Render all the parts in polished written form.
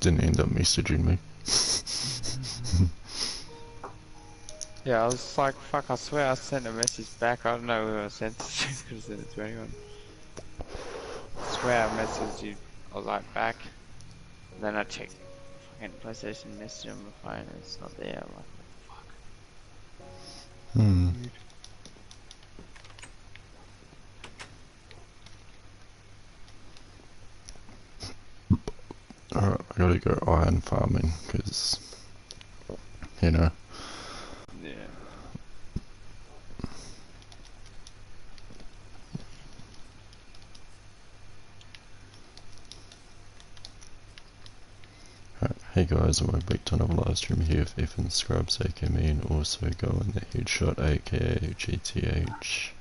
didn't end up messaging me. Yeah, I was like, fuck, I swear I sent a message back. I don't know who I sent it to. Could have sent it to anyone. I swear I messaged you. I was like, back. And then I checked fucking PlayStation message on my phone and it's not there. I'm like, what the fuck? Weird. Alright, I gotta go iron farming, because, you know. Yeah. Hey guys, welcome back to another live stream here with Ethan Scrubs aka me, and also go in the Headshot aka GTH.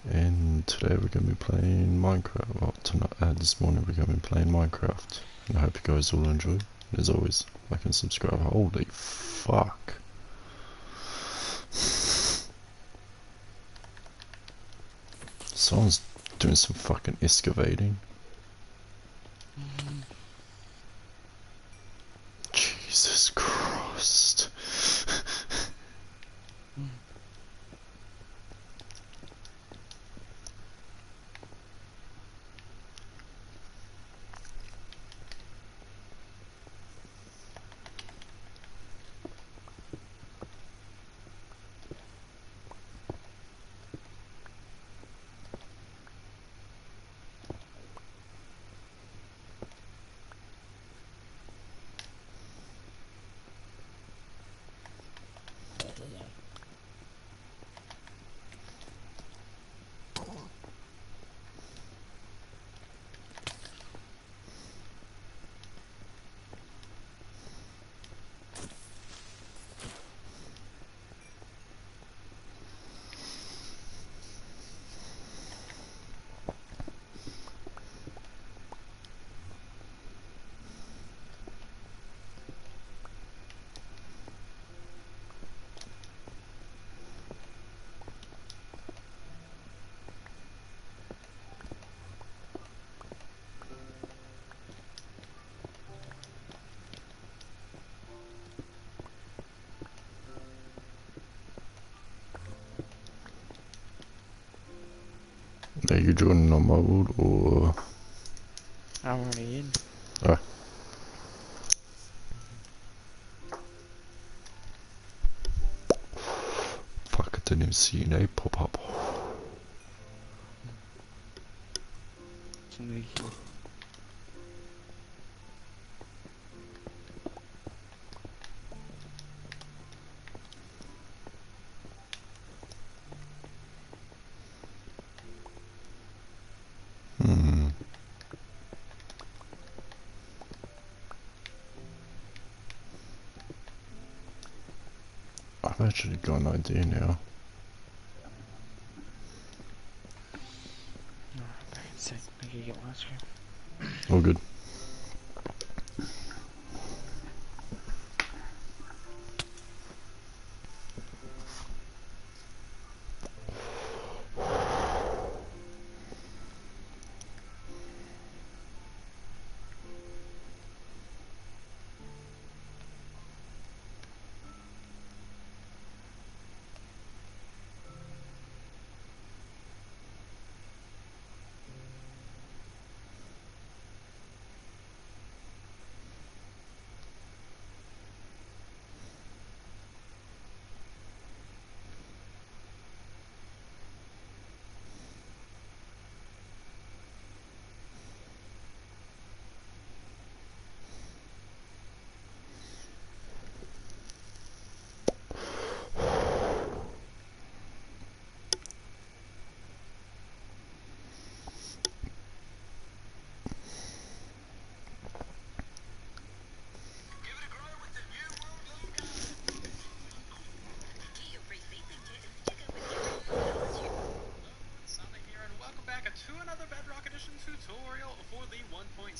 And today we're going to be playing Minecraft. Well, tonight, this morning we're going to be playing Minecraft. And I hope you guys all enjoy. As always, like and subscribe. Holy fuck. Someone's doing some fucking excavating. Jesus Christ. Are you joining on my world or? I'm already in. Ah. Fuck, I didn't even see your name pop up. Sneaky. I've actually got an idea now. Alright, back in a sec. I can get my ice cream. All good. To another Bedrock Edition tutorial for the 1.16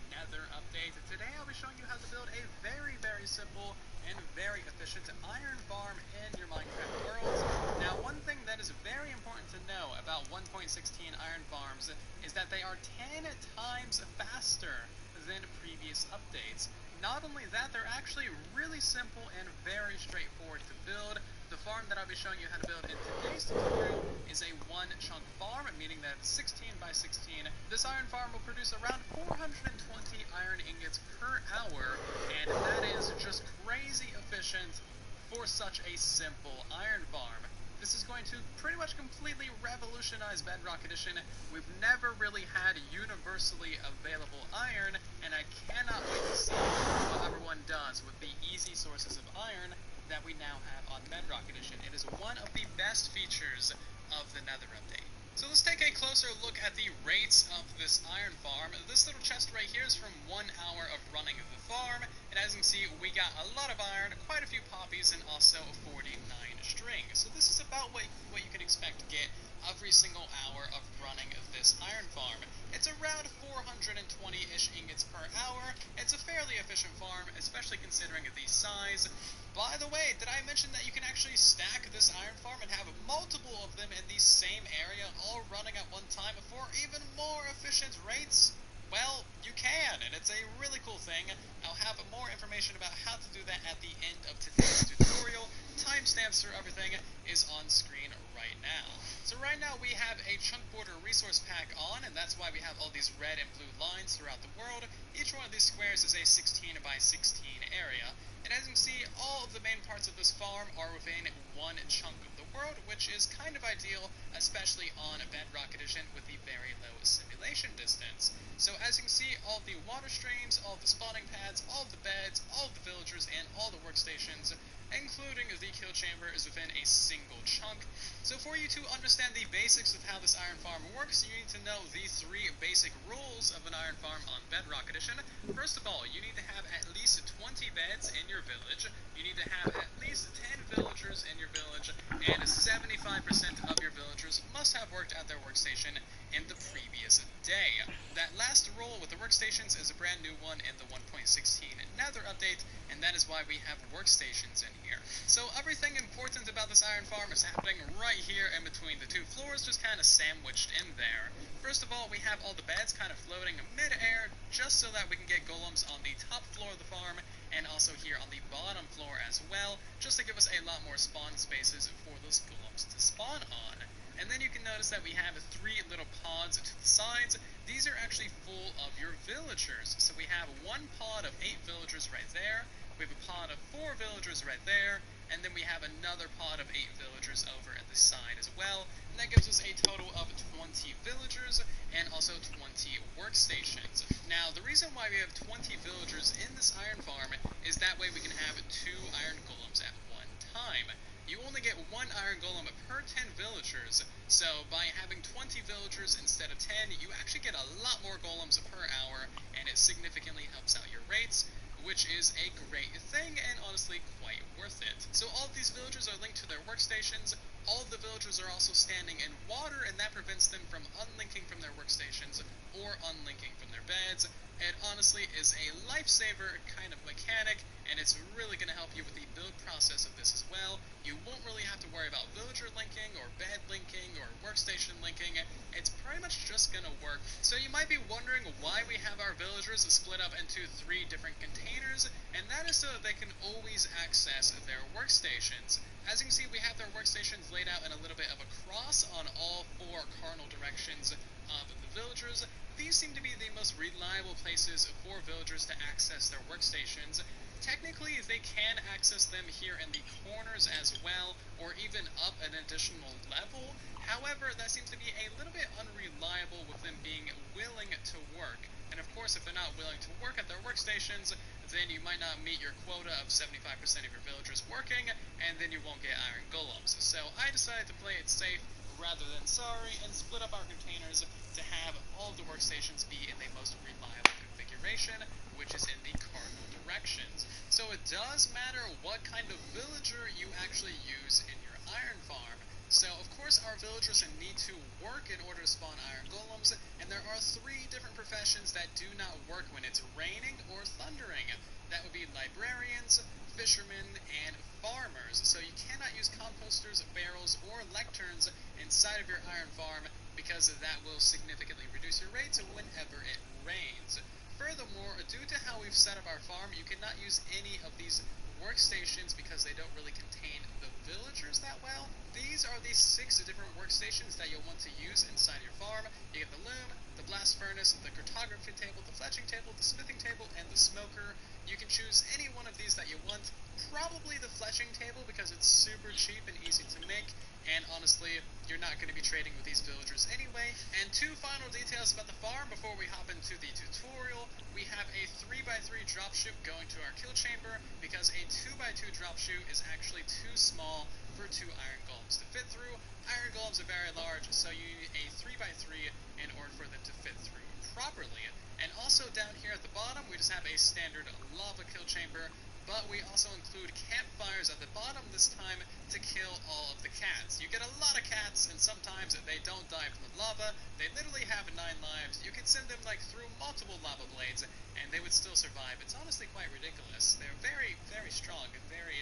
Nether update. Today I'll be showing you how to build a very simple and very efficient iron farm in your Minecraft world. Now, one thing that is very important to know about 1.16 iron farms is that they are 10 times faster than previous previous updates. Not only that, they're actually really simple and very straightforward to build. The farm that I'll be showing you how to build in today's tutorial is a one-chunk farm, meaning that it's 16 by 16. This iron farm will produce around 420 iron ingots per hour, and that is just crazy efficient for such a simple iron farm. This is going to pretty much completely revolutionize Bedrock Edition. We've never really had universally available iron, and I cannot wait to see what everyone does with the easy sources of iron that we now have on Bedrock Edition. It is one of the best features of the Nether update. So let's take a closer look at the rates of this iron farm. This little chest right here is from 1 hour of running of the farm, and as you can see, we got a lot of iron, quite a few poppies, and also 49 string. So this is about what you can expect to get every single hour of running of this iron farm. It's around 420-ish ingots per hour. It's a fairly efficient farm, especially considering the size. By the way, did I mention that you can actually stack this iron farm and have multiple of them in the same area, all running at one time for even more efficient rates? Well, you can, and it's a really cool thing. I'll have more information about how to do that at the end of today's tutorial. Timestamps for everything is on screen right now. So right now we have a chunk border resource pack on, and that's why we have all these red and blue lines throughout the world. Each one of these squares is a 16 by 16 area. And as you can see, all of the main parts of this farm are within one chunk of the world, which is kind of ideal, especially on Bedrock Edition with the very low simulation distance. So as you can see, all the water streams, all the spawning pads, all the beds, all the villagers, and all the workstations, including the kill chamber, is within a single chunk. So for you to understand the basics of how this iron farm works, you need to know the 3 basic rules of an iron farm on Bedrock Edition. First of all, you need to have at least 20 beds in your village, you need to have at least 10 villagers in your village, and 75% of your villagers must have worked at their workstation in the previous day. That last rule with the workstations is a brand new one in the 1.16 Nether update, and that is why we have workstations in here. So everything important about this iron farm is happening right here in between the 2 floors, just kind of sandwiched in there. First of all, we have all the beds kind of floating mid-air, just so that we can get golems on the top floor of the farm, and also here on the bottom floor as well, just to give us a lot more spawn spaces for those golems to spawn on. And then you can notice that we have 3 little pods to the sides. These are actually full of your villagers. So we have 1 pod of 8 villagers right there, we have a pod of 4 villagers right there, and then we have another pod of 8 villagers over at the side as well, and that gives us a total of 20 villagers and also 20 workstations. Now, the reason why we have 20 villagers in this iron farm is that way we can have 2 iron golems at one time. You only get 1 iron golem per 10 villagers, so by having 20 villagers instead of 10, you actually get a lot more golems per hour, and it significantly helps out your rates, which is a great thing, and honestly quite worth it. So all of these villagers are linked to their workstations. All of the villagers are also standing in water, and that prevents them from unlinking from their workstations or unlinking from their beds. It honestly is a lifesaver kind of mechanic, and it's really going to help you with the build process of this as well. You won't really have to worry about villager linking, or bed linking, or workstation linking. It's pretty much just going to work. So you might be wondering why we have our villagers split up into 3 different containers, and that is so that they can always access their workstations. As you can see, we have their workstations laid out in a little bit of a cross on all 4 cardinal directions of the villagers. These seem to be the most reliable places for villagers to access their workstations. Technically, they can access them here in the corners as well, or even up an additional level. However, that seems to be a little bit unreliable with them being willing to work. And of course, if they're not willing to work at their workstations, then you might not meet your quota of 75% of your villagers working, and then you won't get iron golems. So I decided to play it safe rather than sorry, and split up our containers to have all of the workstations be in the most reliable configuration, which is in the cardinal directions. So it does matter what kind of villager you actually use in your iron farm. So of course our villagers need to work in order to spawn iron golems, and there are 3 different professions that do not work when it's raining or thundering. That would be librarians, fishermen, and farmers. So you cannot use composters, barrels, or lecterns inside of your iron farm, because that will significantly reduce your rates whenever it rains. Furthermore, due to how we we've set up our farm, you cannot use any of these workstations because they don't really contain the villagers that well. These are the 6 different workstations that you'll want to use inside your farm. You get the loom, the blast furnace, the cartography table, the fletching table, the smithing table, and the smoker. You can choose any one of these that you want. Probably the fletching table because it's super cheap and easy to make. And honestly, you're not going to be trading with these villagers anyway. And 2 final details about the farm before we hop into the tutorial. We have a 3x3 dropship going to our kill chamber because a 2x2 dropship is actually too small for 2 iron golems to fit through. Iron golems are very large, so you need a 3x3 in order for them to fit through properly. And also down here at the bottom, we just have a standard lava kill chamber, but we also include campfires at the bottom this time to kill all of the cats. You get a lot of cats, and sometimes they don't die from the lava. They literally have 9 lives. You could send them like through multiple lava blades, and they would still survive. It's honestly quite ridiculous. They're very, very strong and very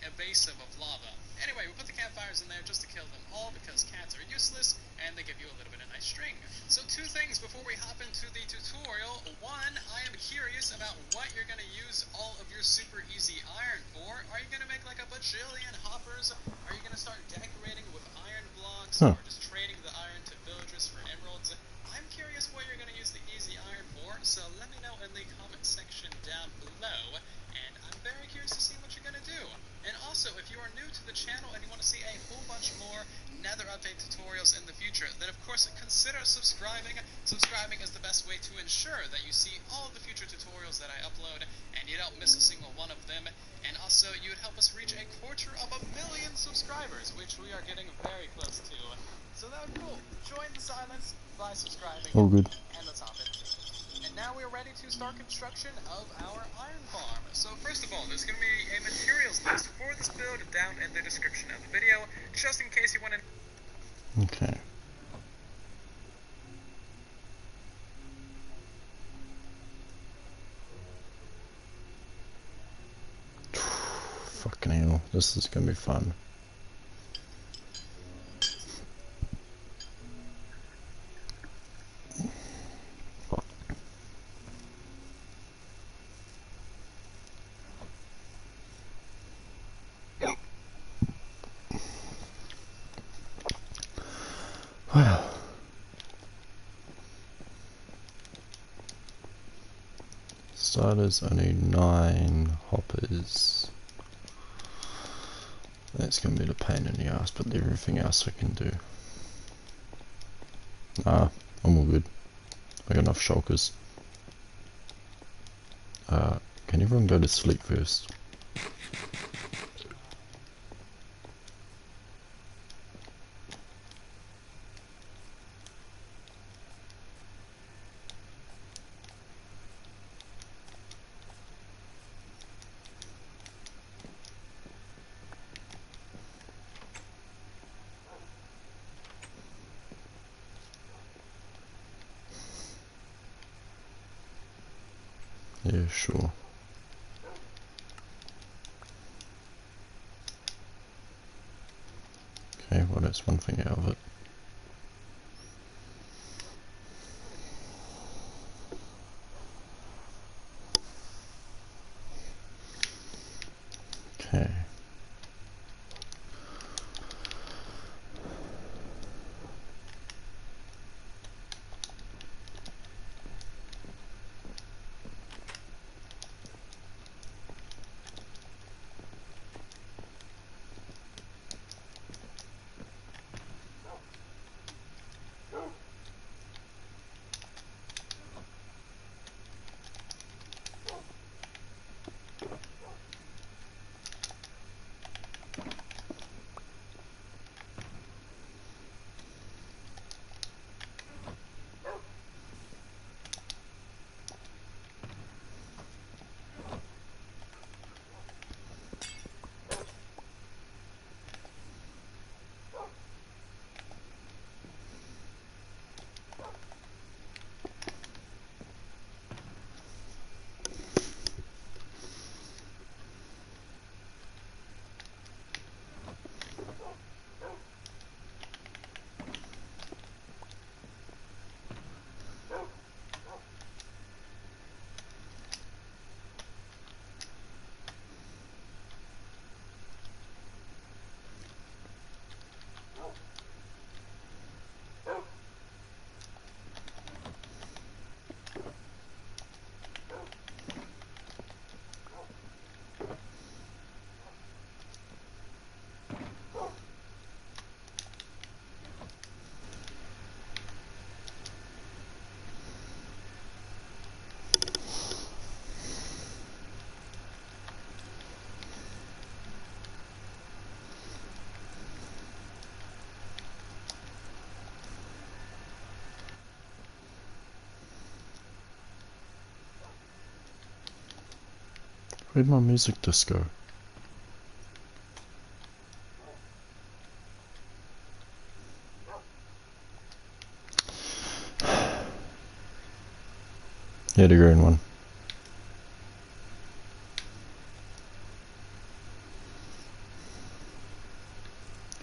evasive of lava. Anyway, we put the campfires in there just to kill them all because cats are useless and they give you a little bit of nice string. So 2 things before we hop into the tutorial. 1, I am curious about what you're going to use all of your super easy iron for. Are you going to make like a bajillion hoppers? Are you going to start decorating with iron blocks or just trading the iron to villagers for emeralds? I'm curious what you're going to use the easy iron for, so let me know in the comment section down below. And I'm very curious to see what you're going to do. And also, if you are new to the channel and you want to see a whole bunch more Nether update tutorials in the future, then of course consider subscribing. Subscribing is the best way to ensure that you see all of the future tutorials that I upload and you don't miss a single one of them. And also, you would help us reach a 250,000 subscribers, which we are getting very close to. So that would be cool. Join the silence by subscribing. All good. And let's hop into it. And now we're ready to start construction of our iron farm. So first of all, there's going to be a materials list for this build down in the description of the video, just in case you want to... Okay. Fucking hell, this is going to be fun. Wow. Starters, I need 9 hoppers. That's gonna be the pain in the ass, but everything else I can do. Nah, I'm all good. I got enough shulkers. Can everyone go to sleep first? Yeah, sure. Okay, well that's one thing out of it. Okay. Where'd my music disc go? Yeah, the green one.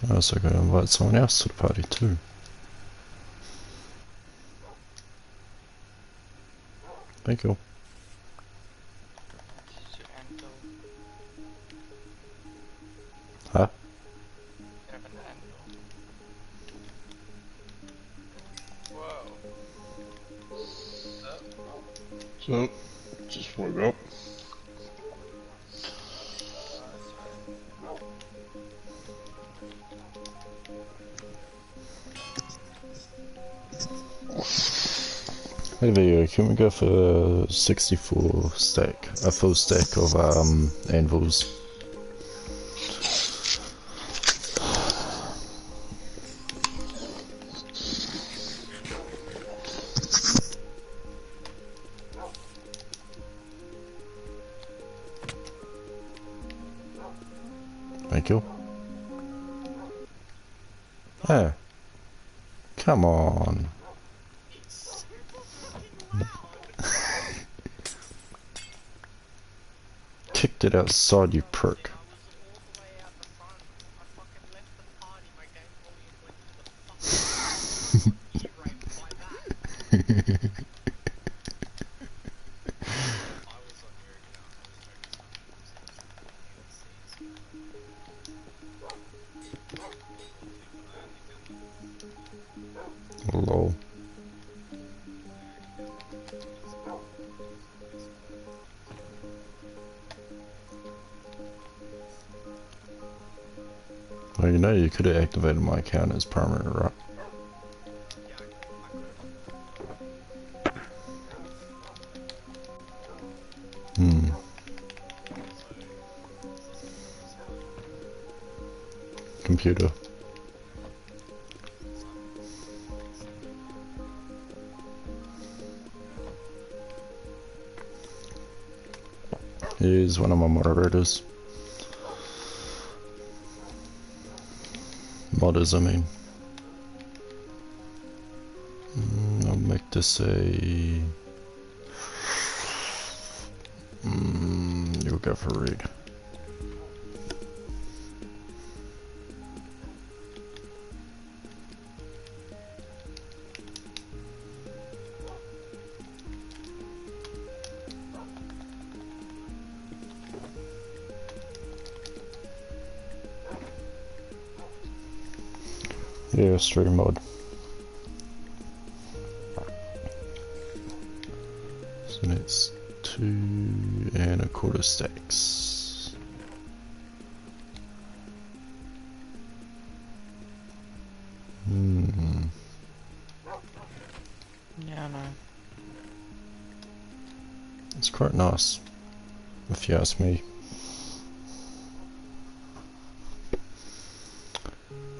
I also gotta invite someone else to the party too. Thank you. Huh? So, just woke up. Hey Vio, can we go for 64 stack, a full stack of anvils? Thank you. Hey, come on. Kicked it outside, you prick. Lol. Well, you know, you could have activated my account as permanent, right? Computer. He's one of my moderators. Modders, I mean. I'll make this a... you'll go for read. Yeah, stream mod. So that's 2¼ stacks. Yeah, I know. It's quite nice, if you ask me.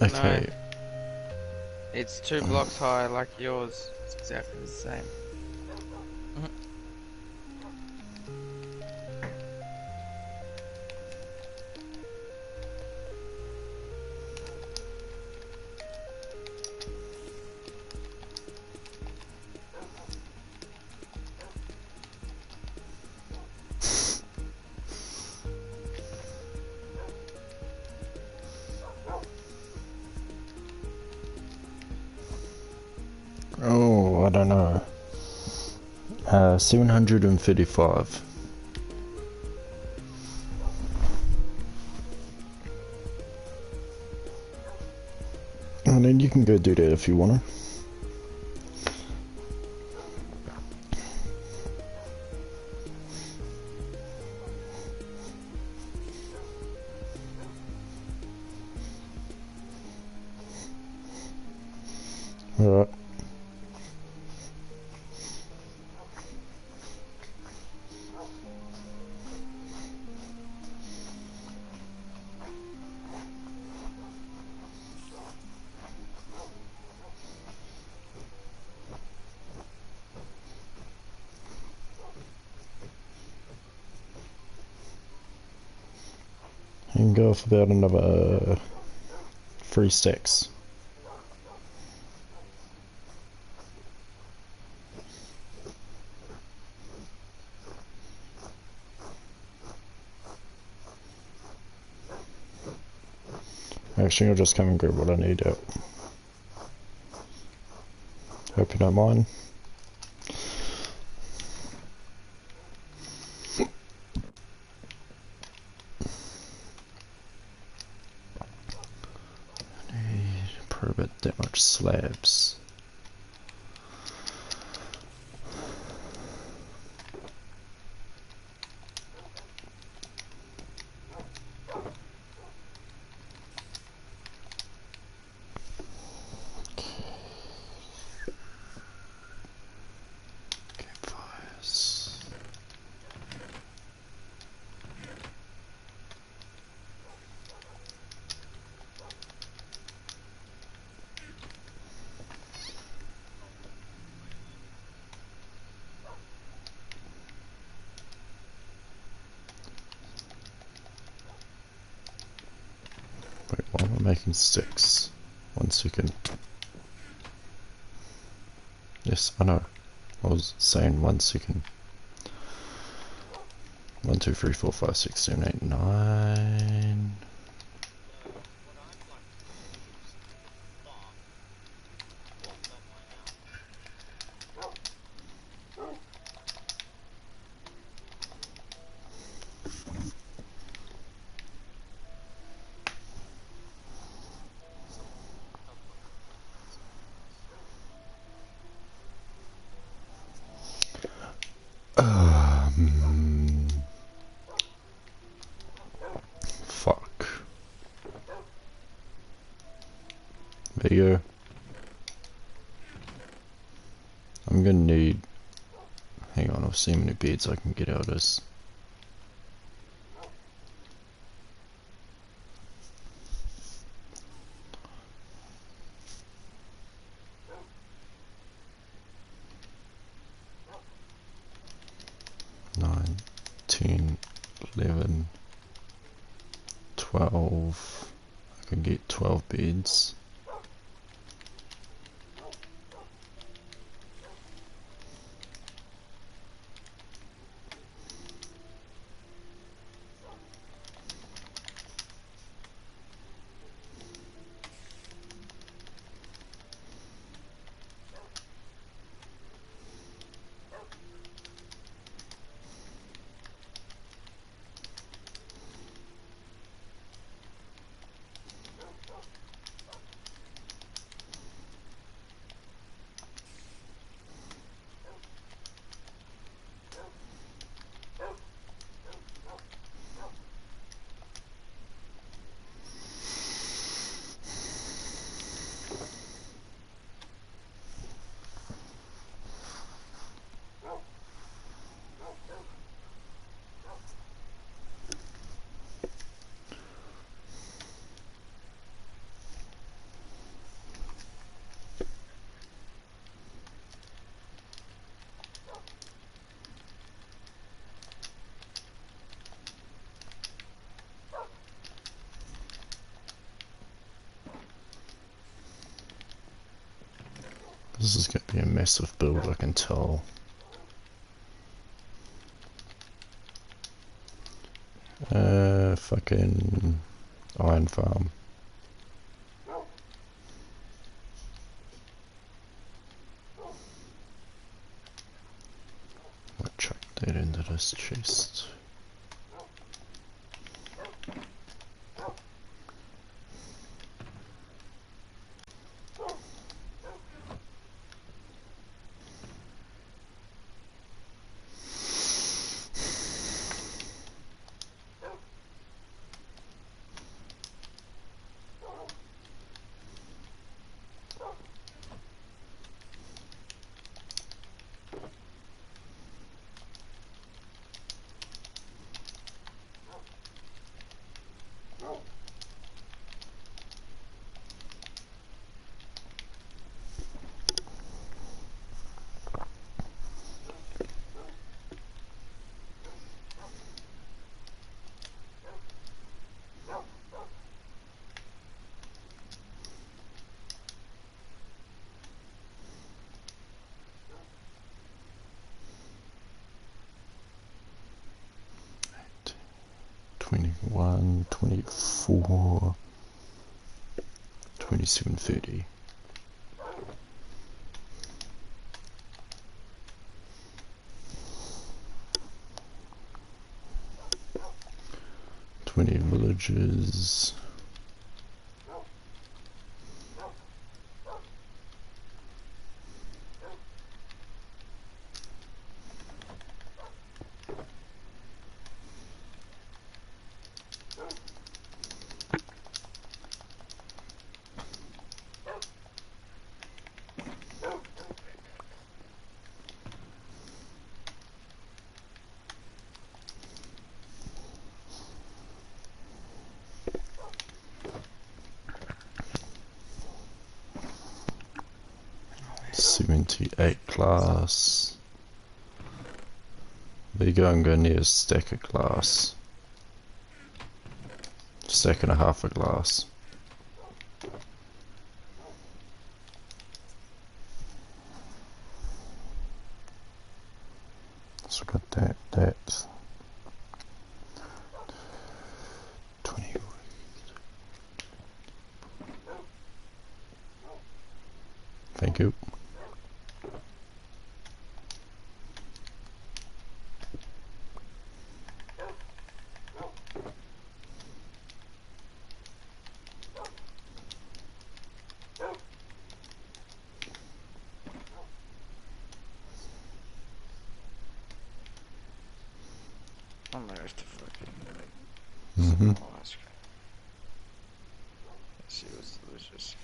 Okay. No. It's 2 blocks high like yours. It's exactly the same. Oh, I don't know. 735. And then you can go do that if you want to. Alright. can go for about another 3 stacks. Actually, I'll just come and grab what I need out. Hope you don't mind. Need probably about that much slabs. Campfires. Wait, why am I making sticks? 1 second. Yes, I know. I was saying 1 second. 1, 2, 3, 4, 5, 6, 7, 8, 9. Fuck. There you go. I'm gonna need... Hang on, I'll see how many beds I can get out of this. Nine, 10, 11, 12. I can get 12 beds. This is going to be a massive build, I can tell. Fucking iron farm. I'll chuck that into this chest. 21, 24, 27, 30. Villages. .78 glass. There you go, I'm going near a stack of glass. Stack and a half of glass. So got that. 20. Thank you. I'm gonna have to fucking Mm-hmm. oh, ice cream. She was delicious.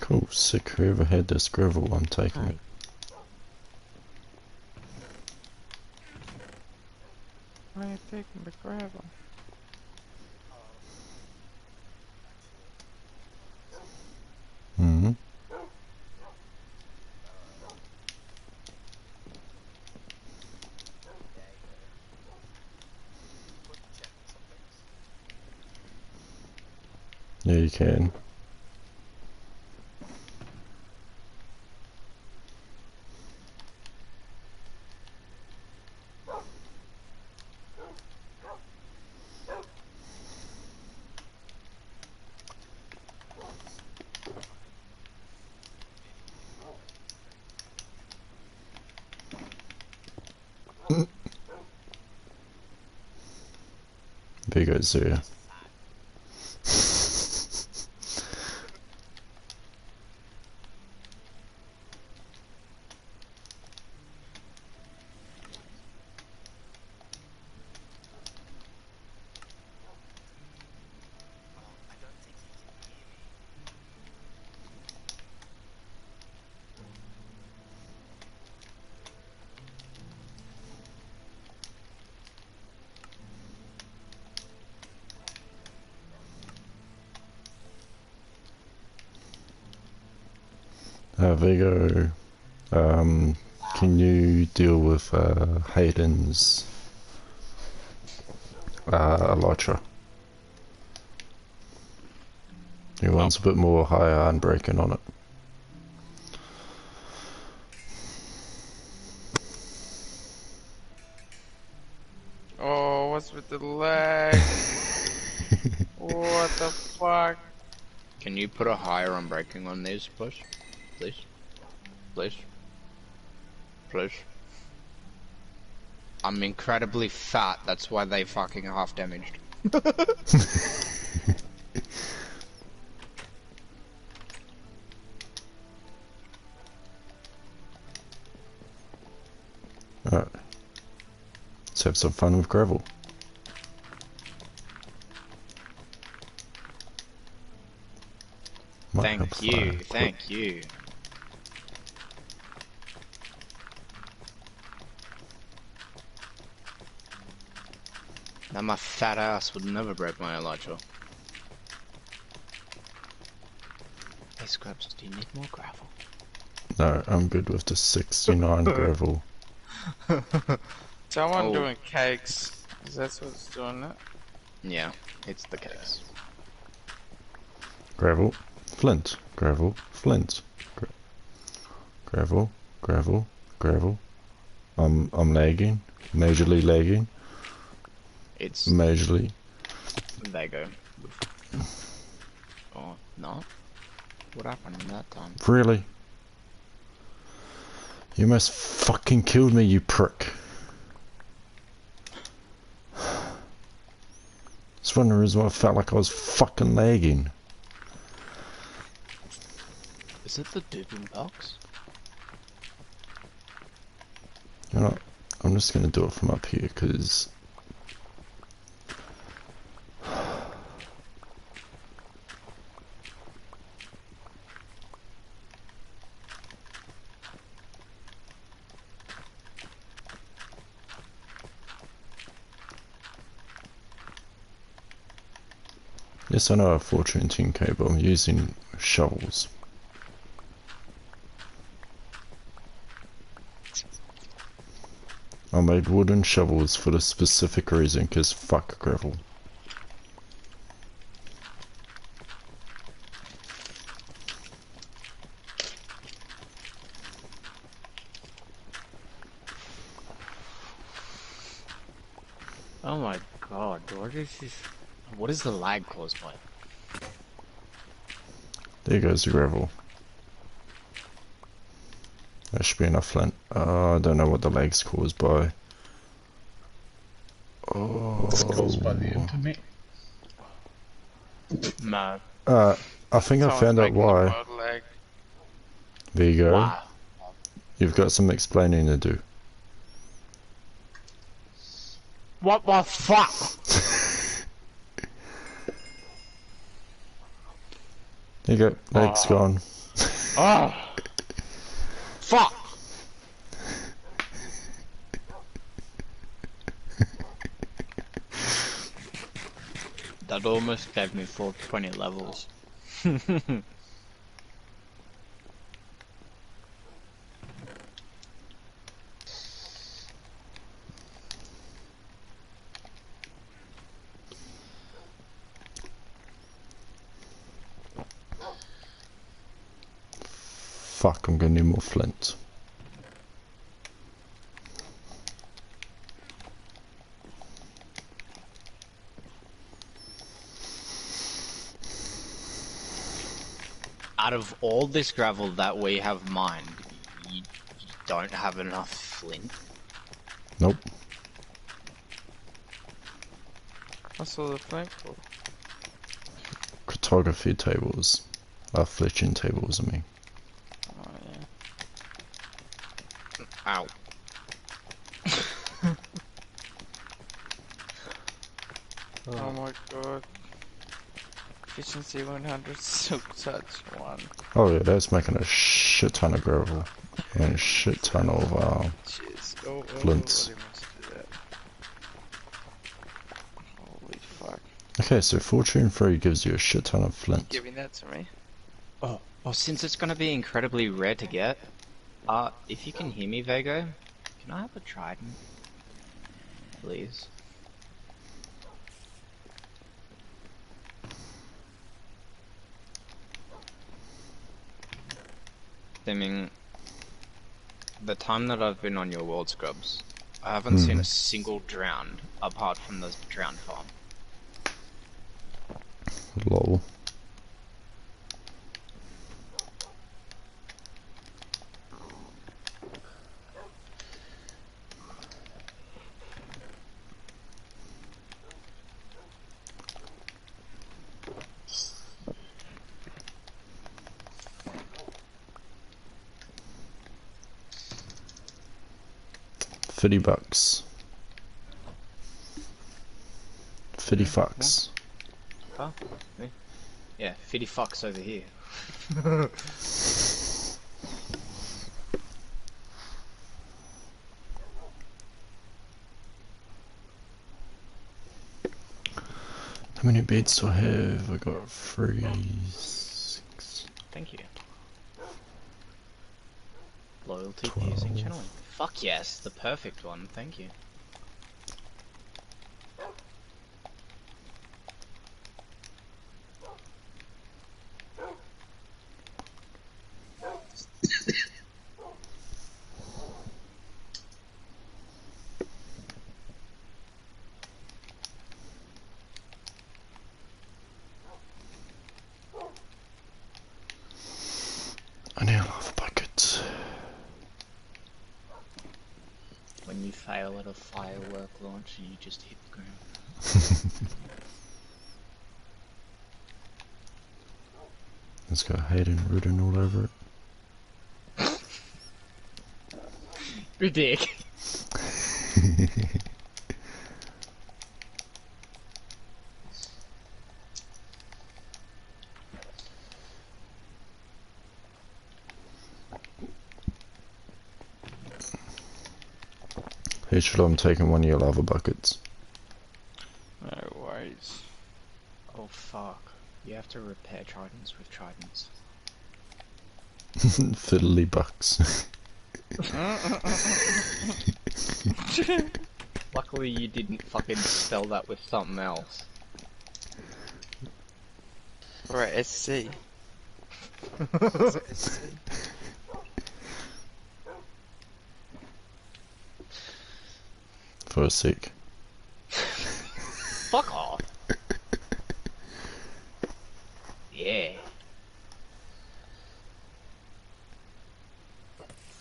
Cool, sick. Whoever had this gravel, I'm taking it. Why are you taking the gravel? Mm-hmm. Yeah, you can. There you go, Zero. Vigo, can you deal with Hayden's Elytra? He wants a bit more high unbreaking on it. Oh, what's with the lag? What the fuck? Can you put a higher on braking on these, please? Please? Please? Please? I'm incredibly fat, that's why they fucking half damaged. Alright. Let's have some fun with gravel. Thank you. Now my fat ass would never break my elytra. Hey Scrubs, do you need more gravel? No, I'm good with the 69 gravel. Someone doing cakes. Is that what's doing it? Yeah, it's the case. Gravel. Flint. gravel, flint. Gravel, gravel, gravel. I'm lagging, majorly lagging, It's majorly. there you go. Oh no! What happened in that time? Really? You almost fucking killed me, you prick. It's one of the reasons why I felt like I was fucking lagging. Is it the Dubin box? You know, I'm just gonna do it from up here, because... Yes, I know I have Fortune 10k, but I'm using shovels. I made wooden shovels for the specific reason, because fuck gravel. Oh my god, what is the lag caused by? There goes the gravel. That should be enough flint. I don't know what the lag's caused by. It's caused by the Oh. internet. No. I think I Someone's found out making the why. world lag. There you go. Wow. You've got some explaining to do. What the fuck? There you go. Lag's gone. Oh! Fuck! That almost gave me 420 levels. Fuck, I'm gonna need more flint. Out of all this gravel that we have mined, you don't have enough flint. Nope. What's all the flame for? Cartography tables. Fletching tables, I mean. Oh yeah. Ow. Oh my god. Efficiency 100, silk touch 1. Oh yeah, that's making a shit ton of gravel. And a shit ton of, Cheers. Oh, Flints. I must do that. Holy fuck. Okay, so Fortune 3 gives you a shit ton of flint. Giving that to me. Oh, since it's gonna be incredibly rare to get, if you can hear me, Vago, can I have a trident? Please. Stemming, the time that I've been on your World Scrubs, I haven't seen a single drowned apart from the drowned farm. Lol. $50. 50 fucks. Huh? Me? Yeah, 50 fucks over here. How many beds do I have? I got 3, 6. Thank you. Loyalty to using 12. channeling. Fuck yes, the perfect one, thank you. need a lava bucket. When you fail at a firework launch, you just hit the ground. It's got Hayden written all over it. Ridiculous. Hey, should I'm taking one of your lava buckets. No worries. Oh fuck. You have to repair tridents with tridents. Fiddly bucks. Luckily you didn't fucking spell that with something else. Right, SC. SC. For a sec. Fuck off. Yeah.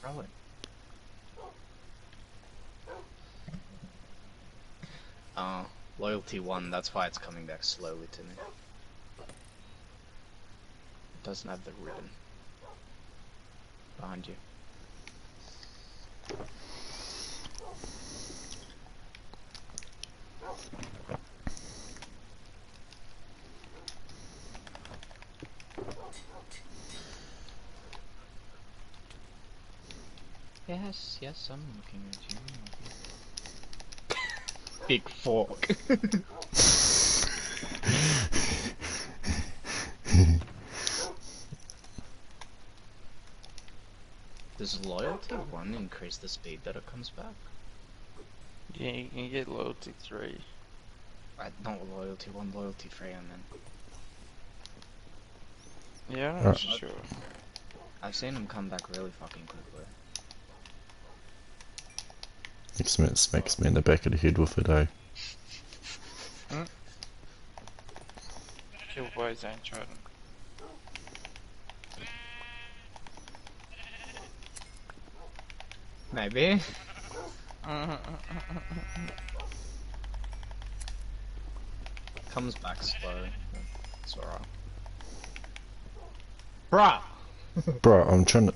Throw it. Loyalty 1, that's why it's coming back slowly to me. It doesn't have the ribbon. Behind you. Yes, yes, I'm looking at you. Big fork. Does loyalty 1 increase the speed that it comes back? Yeah, you can get loyalty 3. Not loyalty 1, loyalty 3 I meant. Yeah, I'm not sure. I've seen them come back really fucking quickly. Next minute smacks me in the back of the head with it, eh? Kill boys ain't trying. Maybe. Comes back slow. It's alright. Bruh! Bro, I'm trying to...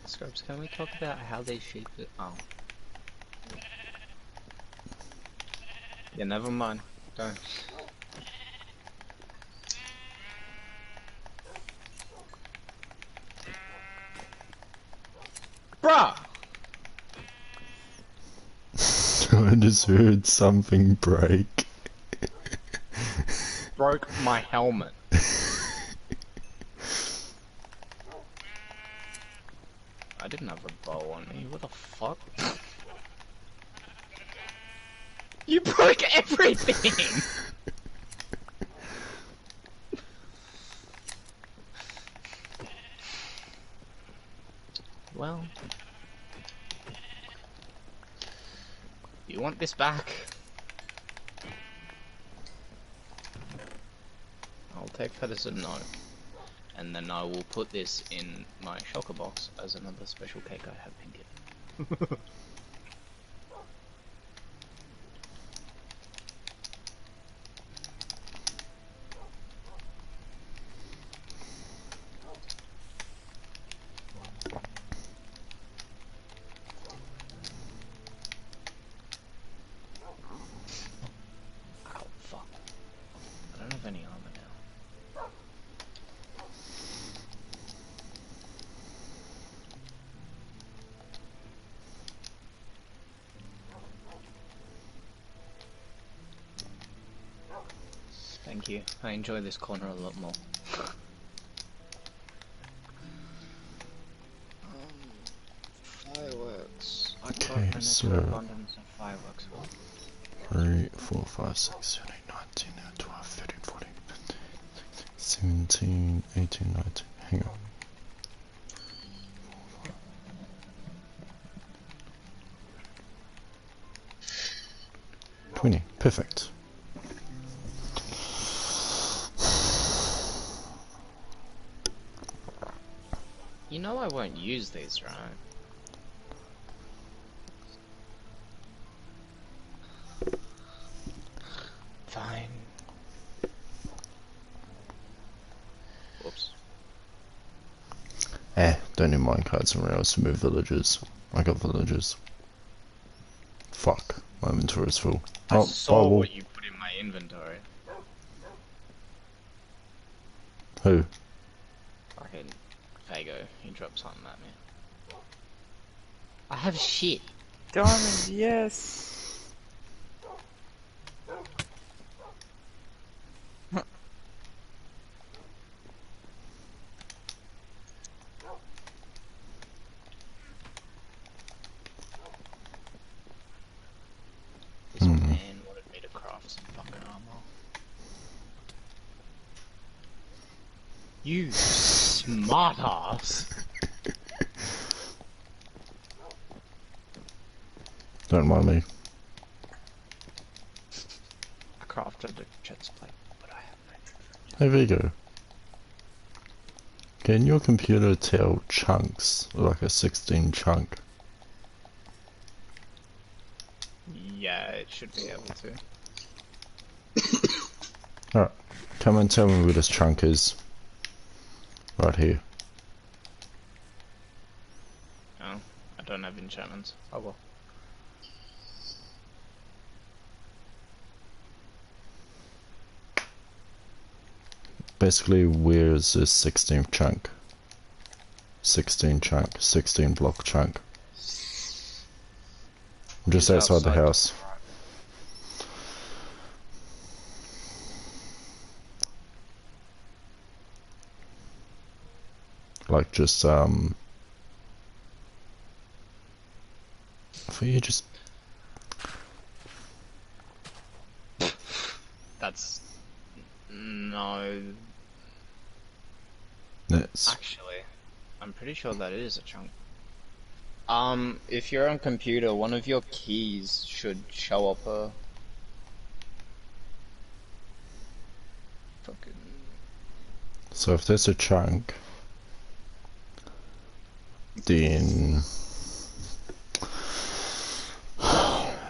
Scrubs, can we talk about how they shape it? Oh. Yeah, never mind. Don't. Bruh! I just heard something break. Broke my helmet. I didn't have a bow on me, what the fuck? You broke everything! Well... You want this back? I'll take that as a no. And then I will put this in my shulker box as another special cake I have been given. Oh fuck. I don't have any armor now. Thank you. I enjoy this corner a lot more. Fireworks. I got Okay, an so- abundance of fireworks. 3, 4, 5, 6, 7, 8, 19, 12, 13, 14, 17, 18, 19. Hang on. 20. Perfect. know I won't use these, right? Fine. Whoops. Don't need minecarts and rails to move villages. I got villages. Fuck, my inventory is full. I Oh, saw firewall. what you put in my inventory. Who? Fucking Fago, he dropped something at me. I have shit. Diamond, yes. This man wanted me to craft some fucking armor. You smart ass. Don't mind me. I crafted a chest plate, but I have no. Hey Vigo. Can your computer tell chunks, like a 16 chunk? Yeah, it should be able to. Alright, come and tell me where this chunk is. Right here. Oh, I don't have enchantments. Oh well. Basically, where is this 16th chunk? 16 chunk, 16 block chunk. Just outside the house. Like just I thought you just That's no. it's Actually, I'm pretty sure that is a chunk. If you're on computer, one of your keys should show up a fucking. so if there's a chunk, then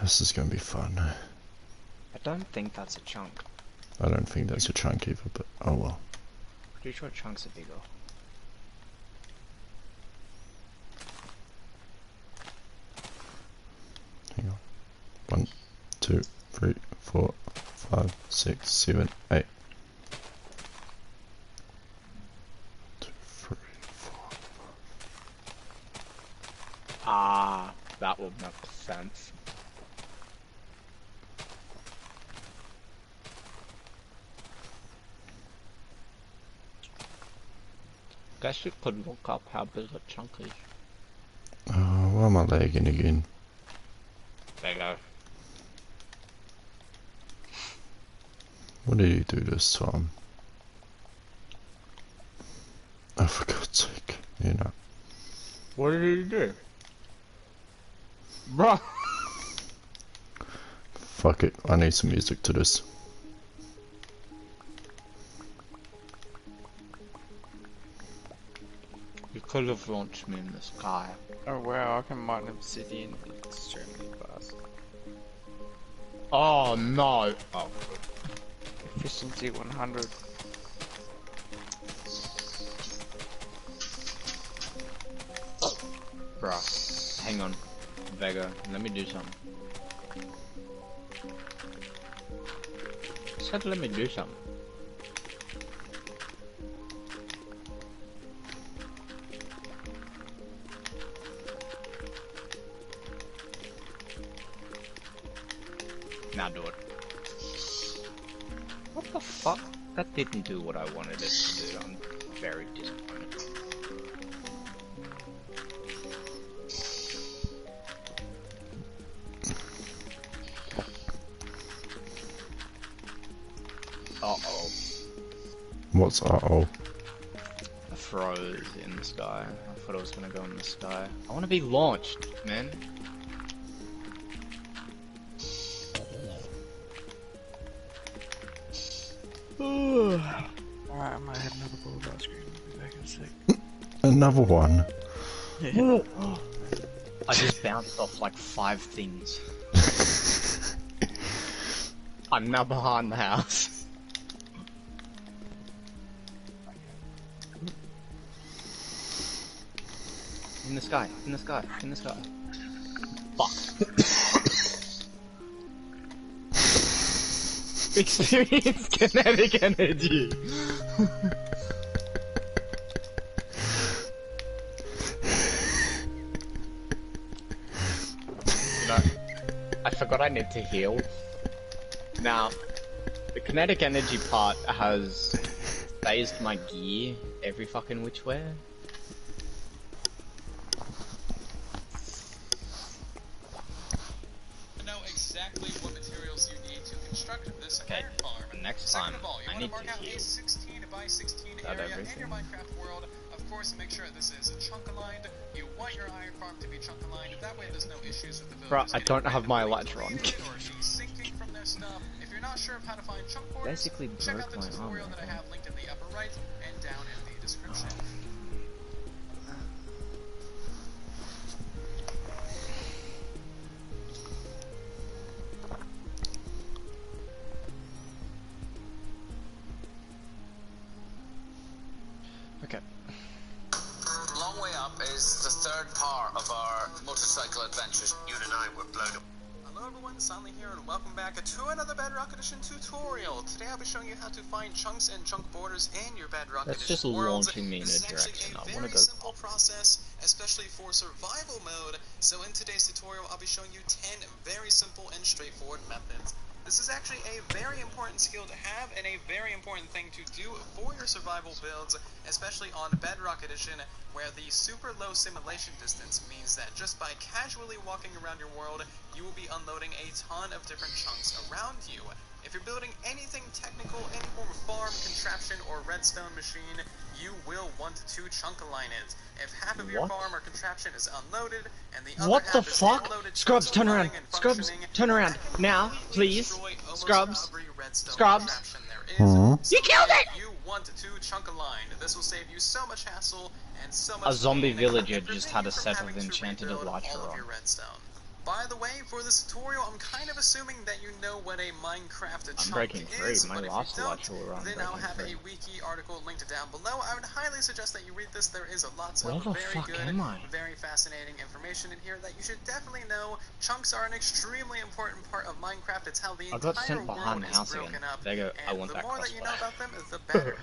this is gonna be fun. I don't think that's a chunk. I don't think that's a chunk either, but oh well. Pretty sure chunks are bigger. Hang on. 1, 2, 3, 4, 5, 6, 7, 8. 2, 3, 4. Ah, that would make sense. Guess you could look up how big a chunk is. Why am I lagging again? There you go. What did you do this time? Oh, for God's sake. You know. What did he do? Bruh! Fuck it. I need some music to this. You could have launched me in the sky. Oh wow, I can mine obsidian extremely fast. Oh no! Oh. Efficiency 100. Bruh. Hang on. Vega, let me do something. I said let me do something. Now do it. What the fuck? That didn't do what I wanted it to do. I'm very disappointed. Uh-oh. What's uh-oh? I froze in the sky. I thought I was gonna go in the sky. I wanna be launched, man. Alright, I might have another bowl of ice cream. I'll be back in a sec. Another one. I just bounced off like 5 things. I'm now behind the house. In the sky, in the sky, in the sky. Fuck. Experience kinetic energy. No, I forgot I need to heal. Now, the kinetic energy part has phased my gear every fucking which way. Know exactly what materials you need to construct this Okay, iron farm. next Second time, of all, you I want need to mark to out heal. a 16 by 16 That area in everything? your Minecraft world. Of course, make sure this is chunk aligned. You want your iron farm to be chunk aligned. That way, there's no issues with the Bro, villagers I getting don't have my randomly Elytron. deleted or desyncing from their stuff. If you're not sure of how to find chunk borders, Basically check broke out the my tutorial armor, that I okay. have linked in the upper right and down in the description. Okay. Long way up is the third part of our motorcycle adventures. You and I were blown up. Hello everyone, Stanley here, and welcome back to another Bedrock Edition tutorial. Today I'll be showing you how to find chunks and chunk borders in your Bedrock That's Edition just worlds. launching me in This a is actually direction. a I very wanna go simple process, especially for survival mode. So in today's tutorial, I'll be showing you 10 very simple and straightforward methods. This is actually a very important skill to have and a very important thing to do for your survival builds, especially on Bedrock Edition, where the super low simulation distance means that just by casually walking around your world, you will be unloading a ton of different chunks around you. If you're building anything technical, any form of farm, contraption, or redstone machine, you will want to chunk align it. If half of your What? farm or contraption is unloaded, and the other What the half is fuck? unloaded, Scrubs, chunks turn are around. running and Scrubs, functioning, turn around. that can Now, completely please. destroy almost Scrubs. every redstone Scrubs. contraption there is. Mhm. So You killed it! You want to chunk align. This will save you so much hassle and so much A zombie pain, villager and just prevent had you a from set of having to enchanted rebuild all elytra of on. your redstone. By the way, for this tutorial, I'm kind of assuming that you know what a Minecraft chunk breaking free. is, My but if last you don't, elytra were on then I'll breaking have free. a wiki article linked down below. I would highly suggest that you read this. There is lots Where of the very fuck good, am I? very fascinating information in here that you should definitely know. Chunks are an extremely important part of Minecraft. It's how the I got entire sent behind world the is house broken again. up, There you go. I and want the that more that you know crossbow. about them, the better.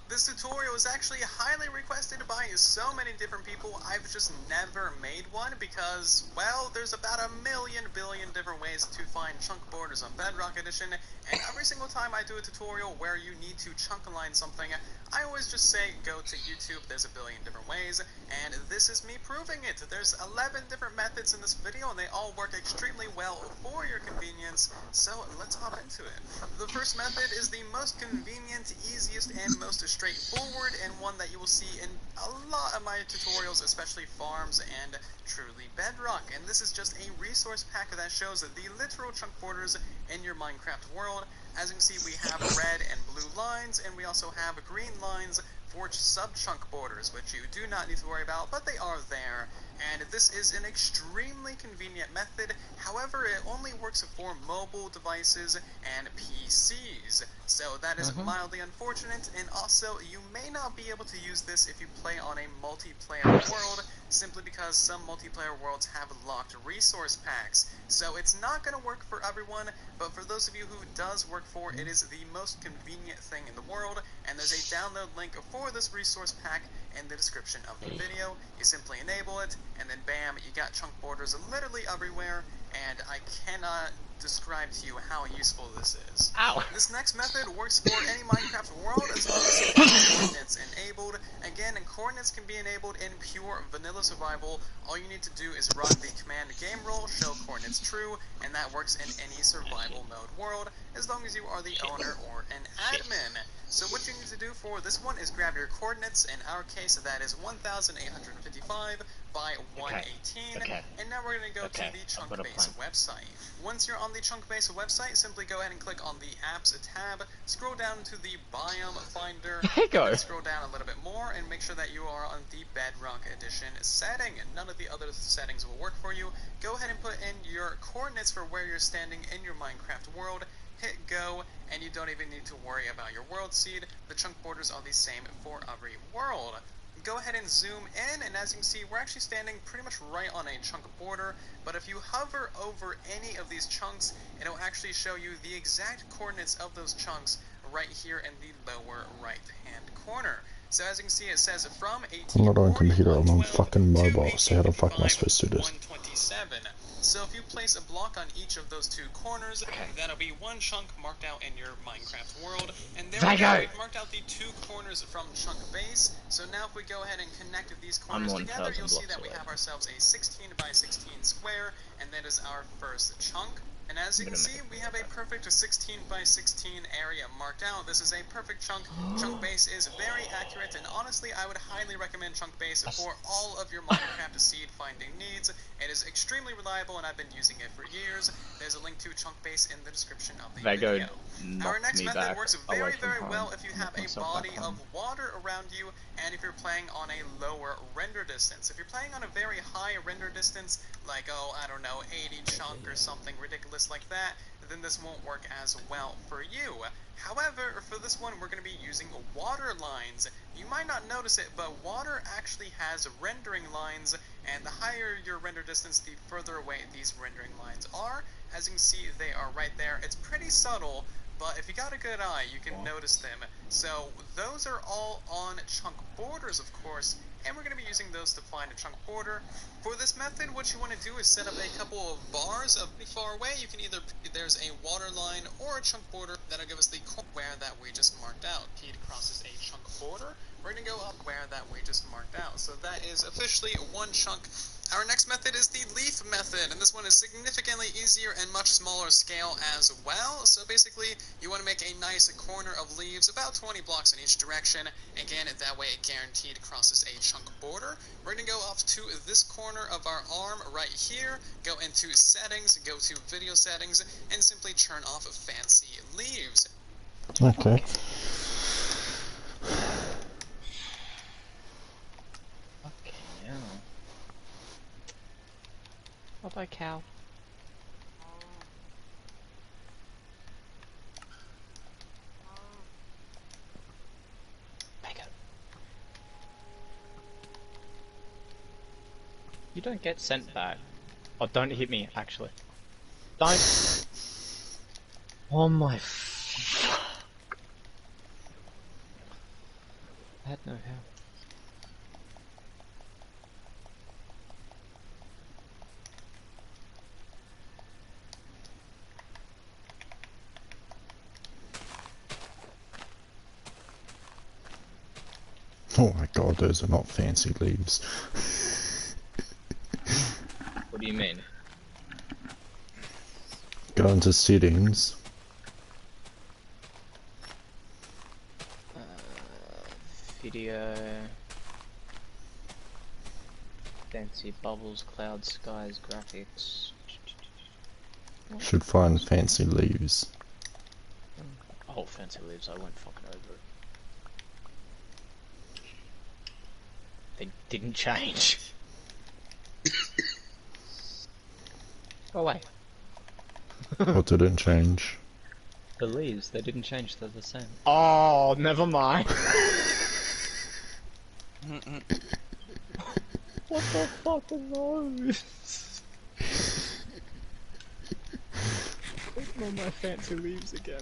This tutorial is actually highly requested by so many different people. I've just never made one because, well, there's about a million billion different ways to find chunk borders on Bedrock Edition, and every single time I do a tutorial where you need to chunk align something, I always just say go to YouTube, there's a billion different ways, and this is me proving it. There's 11 different methods in this video, and they all work extremely well for your convenience, so let's hop into it. The first method is the most convenient, easiest, and most straightforward, and one that you will see in a lot of my tutorials, especially farms and truly Bedrock, and this is just a resource pack that shows the literal chunk borders in your Minecraft world. As you can see, we have red and blue lines, and we also have green lines for sub-chunk borders, which you do not need to worry about, but they are there. And this is an extremely convenient method. However, it only works for mobile devices and PCs. So that is mildly unfortunate, and also you may not be able to use this if you play on a multiplayer world, simply because some multiplayer worlds have locked resource packs. So it's not going to work for everyone, but for those of you who it does work for, it is the most convenient thing in the world, and there's a download link for this resource pack in the description of the video. You simply enable it, and then bam, you got chunk borders literally everywhere, and I cannot describe to you how useful this is. Ow! This next method works for any Minecraft world as long as you have coordinates enabled. Again, coordinates can be enabled in pure vanilla survival. All you need to do is run the command game roll, show coordinates true, and that works in any survival mode world, as long as you are the owner or an admin. So what you need to do for this one is grab your coordinates. In our case, that is 1,855 by 118. Okay. And now we're going to go to Okay, the I've got a Chunkbase website. Once you're on the Chunkbase website, simply go ahead and click on the Apps tab, scroll down to the Biome Finder, There you go. and then scroll down a little bit more and make sure that you are on the Bedrock Edition setting, and none of the other settings will work for you. Go ahead and put in your coordinates for where you're standing in your Minecraft world, hit go, and you don't even need to worry about your world seed. The chunk borders are the same for every world. Go ahead and zoom in, and as you can see, we're actually standing pretty much right on a chunk border, but if you hover over any of these chunks, it'll actually show you the exact coordinates of those chunks right here in the lower right hand corner. So as you can see, it says from 1840, I'm not on computer, I'm on 112 fucking to mobile, so how the fuck am I 1855, supposed to do this? 127. So if you place a block on each of those two corners, that'll be one chunk marked out in your Minecraft world. And there we go, we've marked out the two corners from chunk base. So now if we go ahead and connect these corners together, you'll see that we have ourselves a 16 by 16 square, and that is our first chunk. And as you can see, we have a perfect 16 by 16 area marked out. This is a perfect chunk. Chunk base is very accurate, and honestly, I would highly recommend chunk base for all of your Minecraft seed finding needs. It is extremely reliable, and I've been using it for years. There's a link to chunk base in the description of the video. Our next method works very, very well if you have a body of water around you, and if you're playing on a lower render distance. If you're playing on a very high render distance, like, oh, I don't know, 80 chunk or something ridiculous like that, then this won't work as well for you. However, for this one, we're going to be using water lines. You might not notice it, but water actually has rendering lines, and the higher your render distance, the further away these rendering lines are. As you can see, they are right there. It's pretty subtle, but if you got a good eye, you can notice them. So those are all on chunk borders, of course, and we're going to be using those to find a chunk border. For this method, what you want to do is set up a couple of bars of far away. You can either, there's a water line or a chunk border that'll give us the where that we just marked out. Key crosses a chunk border. We're going to go up where that we just marked out. So that is officially one chunk. Our next method is the leaf method, and this one is significantly easier and much smaller scale as well. So basically, you want to make a nice corner of leaves, about 20 blocks in each direction. Again, that way it guaranteed crosses a chunk border. We're going to go up to this corner of our arm right here, go into settings, go to video settings, and simply turn off fancy leaves. Okay. Bye-bye, cow. Bacon. You don't get sent back. Oh, don't hit me, actually. Don't. Oh my fuck. I had no help. Oh my god, those are not fancy leaves. What do you mean? Go into settings. Video. Fancy bubbles, clouds, skies, graphics. Should find fancy leaves. Oh, fancy leaves, I went fucking over it. They didn't change. Go away. What didn't change? The leaves, they didn't change, they're the same. Oh, never mind. What the fuck are those? Clicking on my fancy leaves again.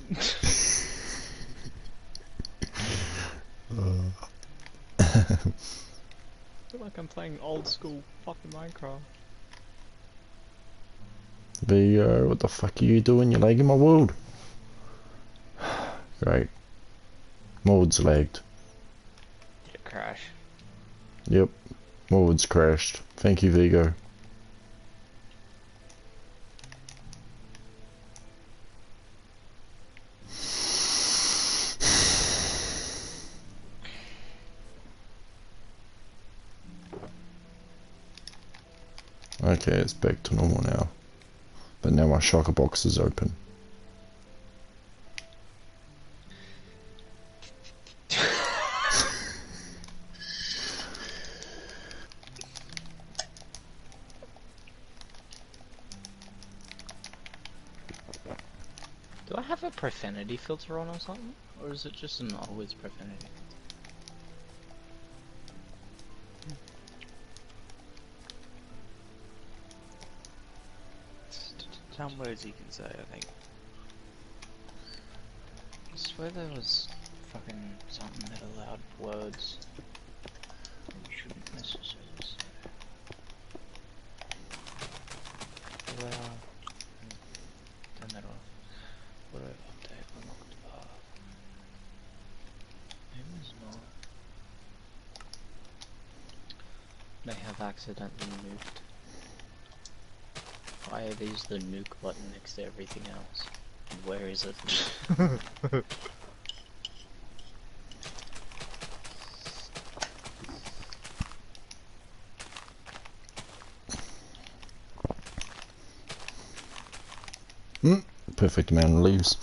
I feel like I'm playing old school fucking Minecraft. Video, what the fuck are you doing? You're lagging my world. Great. Mode's lagged. Did it crash? Yep. Mode's crashed. Thank you, Vigo. Okay, it's back to normal now. But now my shulker box is open. Do I have a profanity filter on or something? Or is it just an always profanity? Some words you can say, I think. I swear there was fucking something that allowed words you shouldn't necessarily say. Allow... Turn that off. What do I update? Unlocked path. Maybe it's not. May have accidentally nuked. Why are these the nuke button next to everything else? And where is it? Perfect amount of leaves.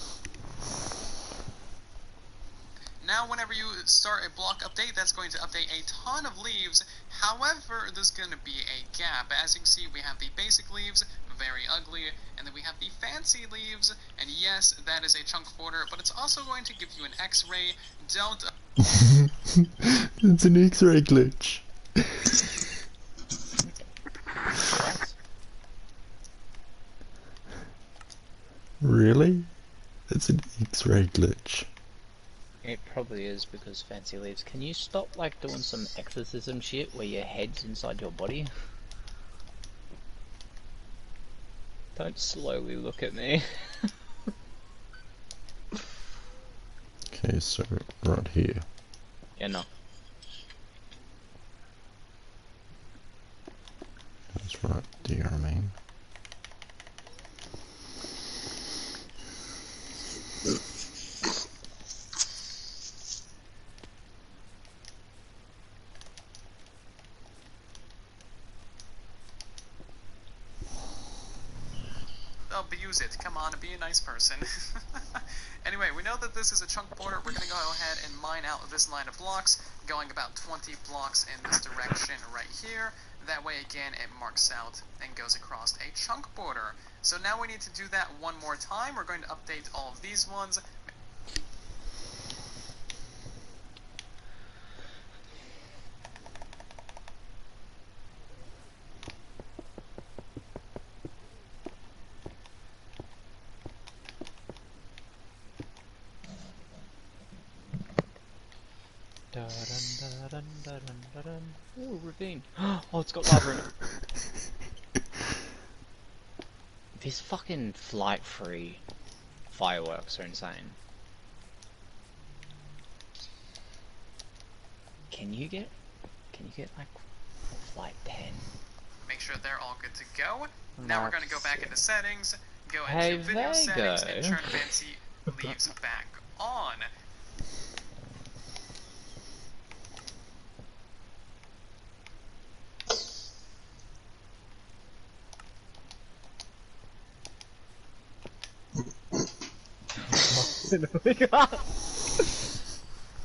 Now, whenever you start a block update, that's going to update a ton of leaves. However, there's going to be a gap. As you can see, we have the basic leaves, very ugly, and then we have the fancy leaves, and yes, that is a chunk border, but it's also going to give you an X-ray. Don't... It's an X-ray glitch. What? Really? It's an X-ray glitch. It probably is because fancy leaves. Can you stop like doing some exorcism shit where your head's inside your body? Don't slowly look at me. Okay, so right here. Yeah, no. That's right there, I mean. Oh, but use it. Come on, be a nice person. Anyway, we know that this is a chunk border. We're going to go ahead and mine out this line of blocks, going about 20 blocks in this direction right here. That way, again, it marks out and goes across a chunk border. So now we need to do that one more time. We're going to update all of these ones. Ooh, ravine. Oh, it's got lava in it. These fucking flight-free fireworks are insane. Can you get like flight 10? Make sure they're all good to go. Now we're going to go back into settings, go into Hey, video settings, Vega. and turn fancy leaves back on.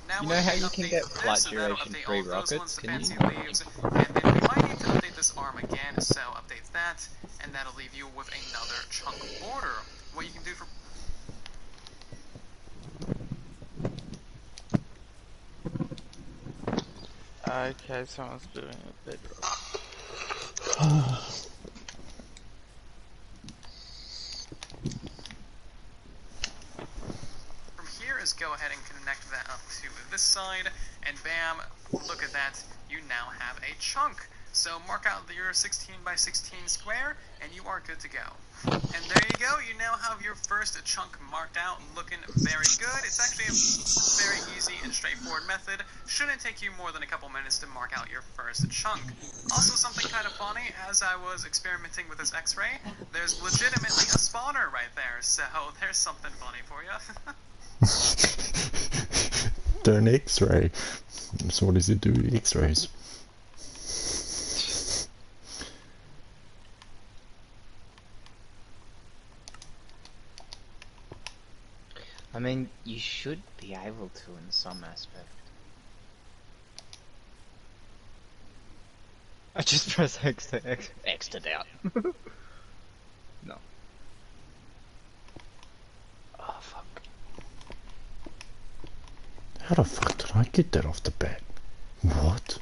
Now You know how when you update can get this, flight that'll duration update 3 all of those ones rockets? to Can fancy you? leaves, and then we might need to update this arm again, so update that, and that'll leave you with another chunk border. What you can do for... Okay, someone's doing a bedrock. From here is go ahead and connect that up to this side, and bam, look at that, you now have a chunk. So mark out your 16 by 16 square, and you are good to go. And there you go, you now have your first chunk marked out, looking very good. It's actually a very easy and straightforward method. Shouldn't take you more than a couple minutes to mark out your first chunk. Also, something kind of funny, as I was experimenting with this X-ray, there's legitimately a spawner right there, so there's something funny for you. Don't X-ray. So what does it do with X-rays? I mean, you should be able to in some aspect. I just press X to X out. No. Oh fuck. How the fuck did I get that off the bat? What?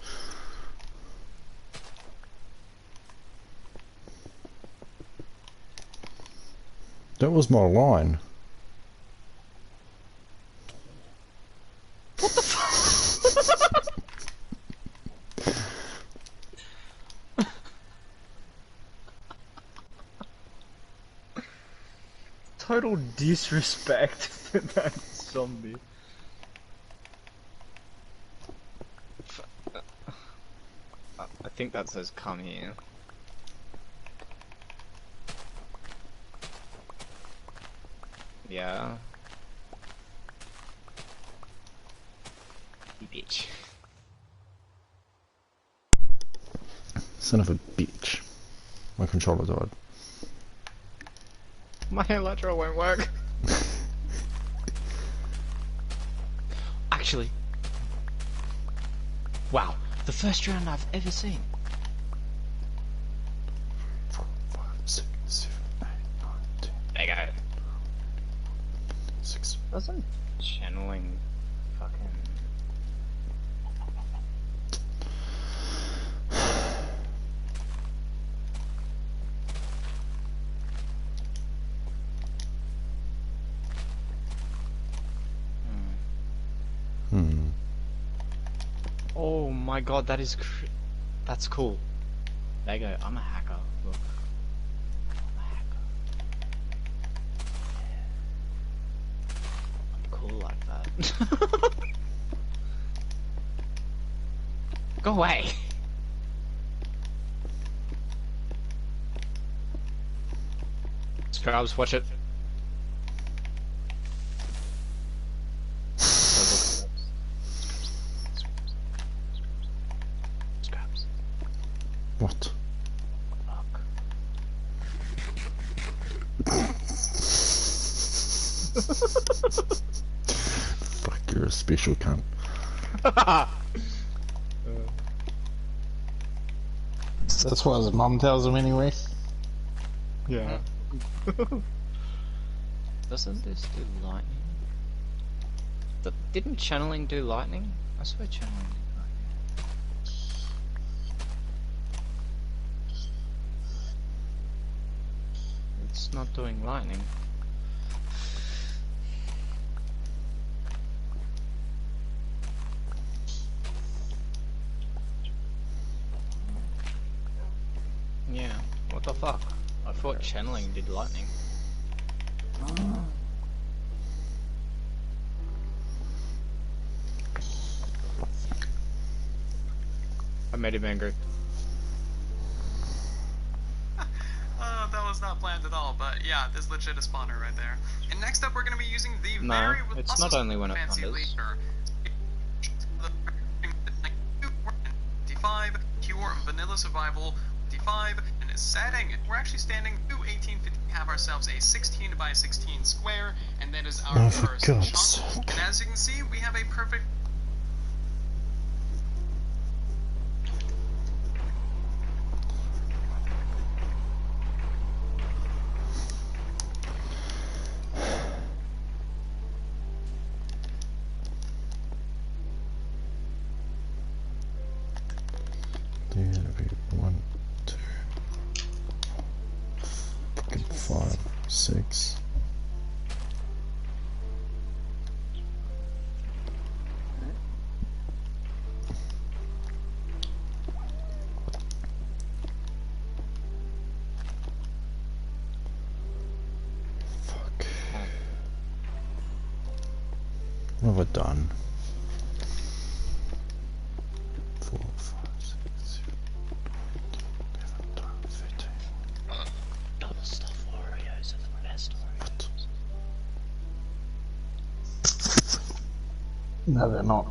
That was my line. What the fuck? Total disrespect to that zombie. I think that says come here. Yeah. You bitch. Son of a bitch. My controller died. My electro won't work. Actually. Wow, the first round I've ever seen. 4, 5, 6, 7, 8, 9, 10. There you go. 6. Doesn't channeling fucking... Oh my god, that is that's cool. There you go, I'm a hacker. Look. I'm a hacker. Yeah. I'm cool like that. Go away! Scrubs, watch it. What? Fuck. Fuck, you're a special cunt. That's what his mum tells him anyway. Yeah. Doesn't this do lightning? Didn't channeling do lightning? I swear channeling did lightning. It's not doing lightning. Yeah, what the fuck? I thought channeling did lightning. I made him angry. That was not planned at all, but yeah, there's legit a spawner right there. And next up, we're going to be using the No, very it's awesome not only when it fancy thunders. leader. 55, pure vanilla survival, 55, and it's setting. We're actually standing to 1850. We have ourselves a 16 by 16 square, and that is our Oh, for first God's chunk. sake. And as you can see, we have a perfect. That'll be 1, 2, fucking 5, 6. Fuck. What have I done? 4, 5, 6, 7, 11, 12, 13. Double stuff Oreos are the best Oreos. No, they're not.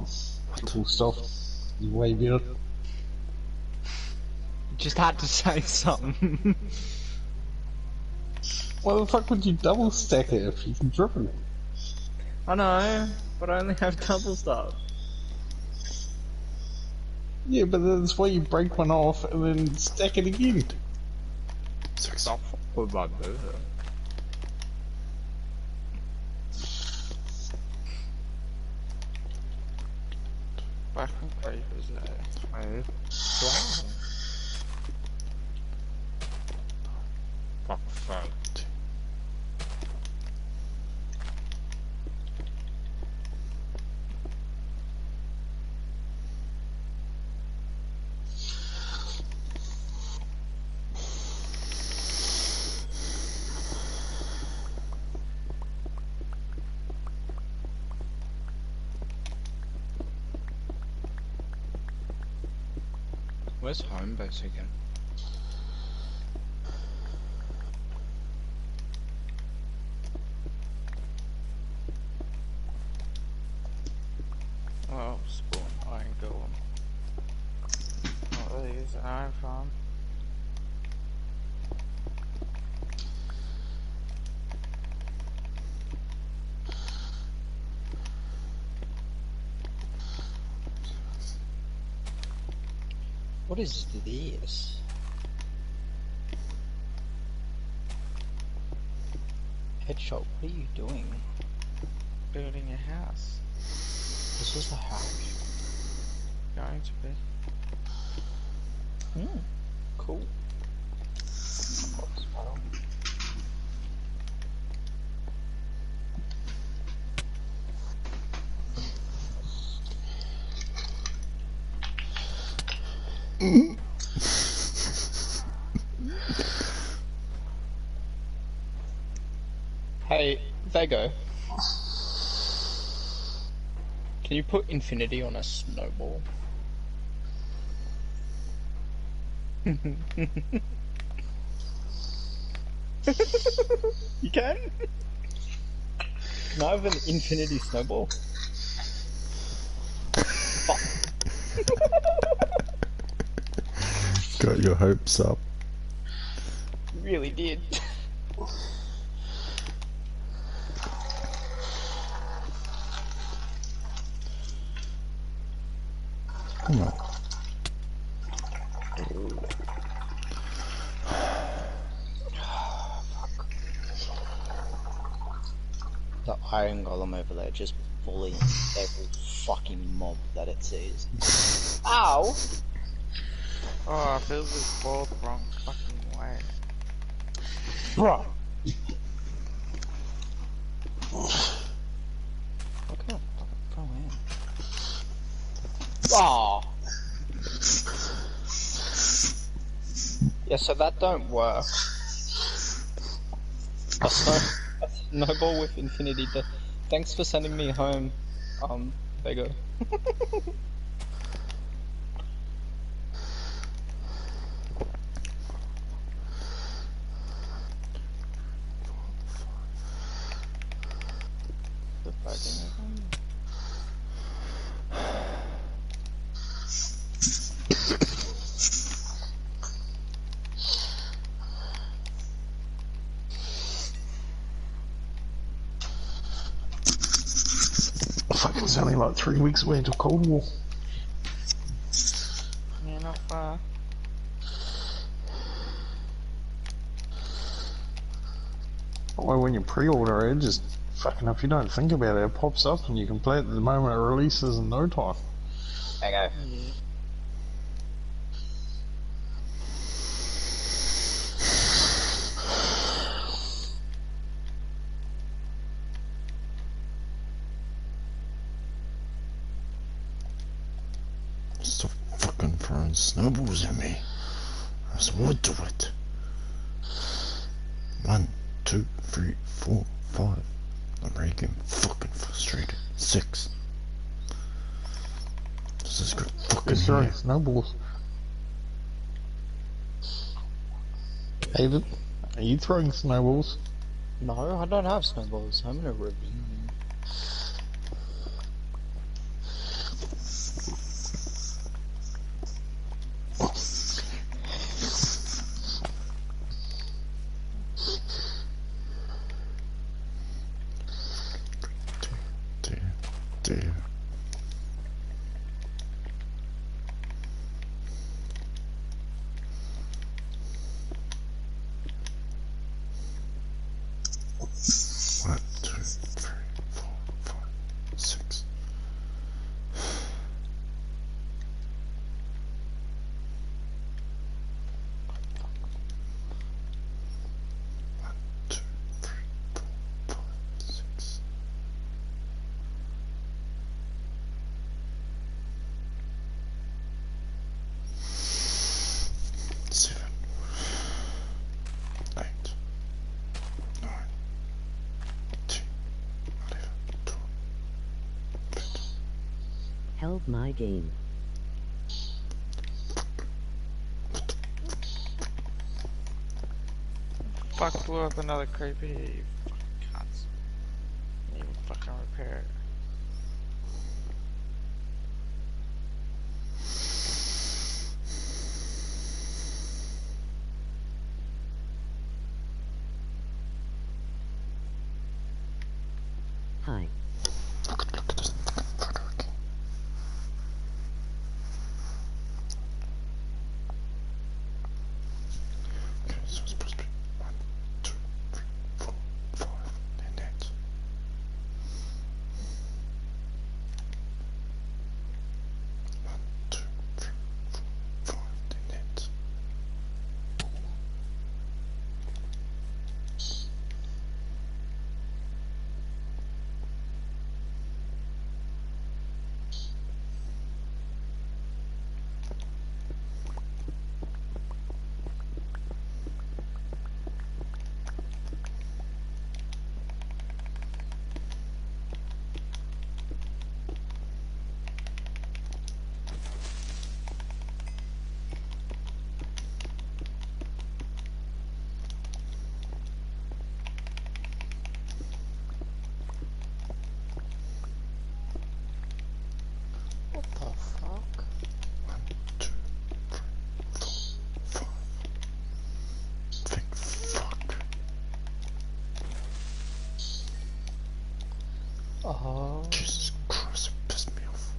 Full stuff. It's way better. Just had to say something. Why the fuck would you double stack it if you can triple it? I know, but I only have double stuff. Yeah, but that's why you break one off and then stack it again. 6. Stop with my burger. Fucking creepers though. Oh. Wow. Fuck's sake. Where's home base again? Oh, spawn iron golem. Oh, there's an iron farm. What is this? Headshot, what are you doing? Building a house. This is the house. Going to be. Cool. Hey, Vago. Can you put infinity on a snowball? You can? Can I have an infinity snowball? Fuck. Got your hopes up. Really did. Come on. The iron golem over there just bullying every fucking mob that it sees. Ow! Oh, I feel this ball the wrong fucking way. Bruh! Look at that fucking throw in. Aw! Yeah, so that don't work. A snowball with infinity. Thanks for sending me home, Vago. The fucking Fucking it's only like 3 weeks away until Cold War. Yeah, not far. Well, when you pre-order it, just fucking if you don't think about it, it pops up and you can play it the moment it releases in no time. Vago. Yeah. Stop fucking throwing snowballs at me. There's wood to it. 1, 2, 3, 4, 5. I'm already getting fucking frustrated. 6. This is good fucking It's throwing here. snowballs. David, are you throwing snowballs? No, I don't have snowballs. I'm in a ravine. dear. One, two, three, four, five, six. One, two, three, four, five, six. Seven, 8, 9, 10, 11, 12, 13. Held my game. Fuck, blew up another creepy. You fucking cunts. Didn't even fucking repair it. Hi. Look at this fucking photo again. Okay, so it's supposed to be 1, 2, 3, 4, 5, and that. 1, 2, 3, 4, 5, and that. What the fuck? 1, 2, 3, 4, 5. Think fuck. Oh. Jesus Christ, it pissed me off.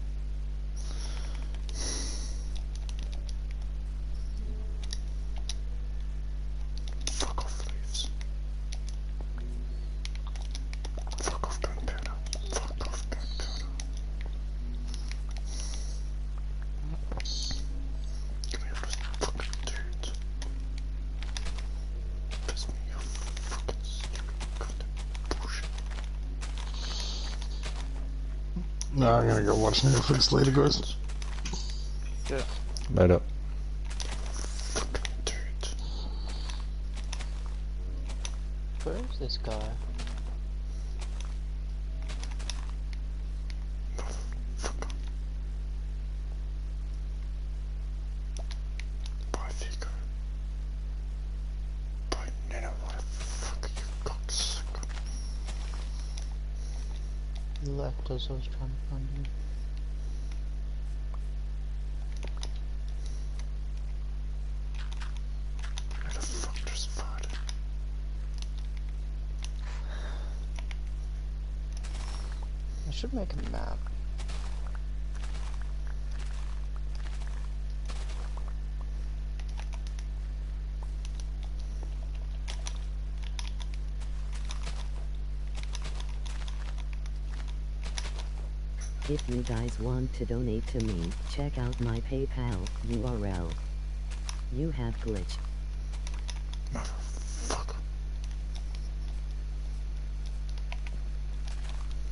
Fuck off, leaves. Fuck off, gunpowder. Fuck off, gunpowder. Give me all this fucking dude. Piss me off. Fucking stupid goddamn bullshit. No, I'm gonna go watch Netflix later, guys. Yeah. Later. Fucking dude. Where's this guy? Motherfucker. Bye, Vigo. Bye, Nina. What the fuck are you cocksucker? You left as I was trying to find you. Where the fuck just farted? I should make a map. If you guys want to donate to me, check out my PayPal URL. You have glitch. Motherfucker.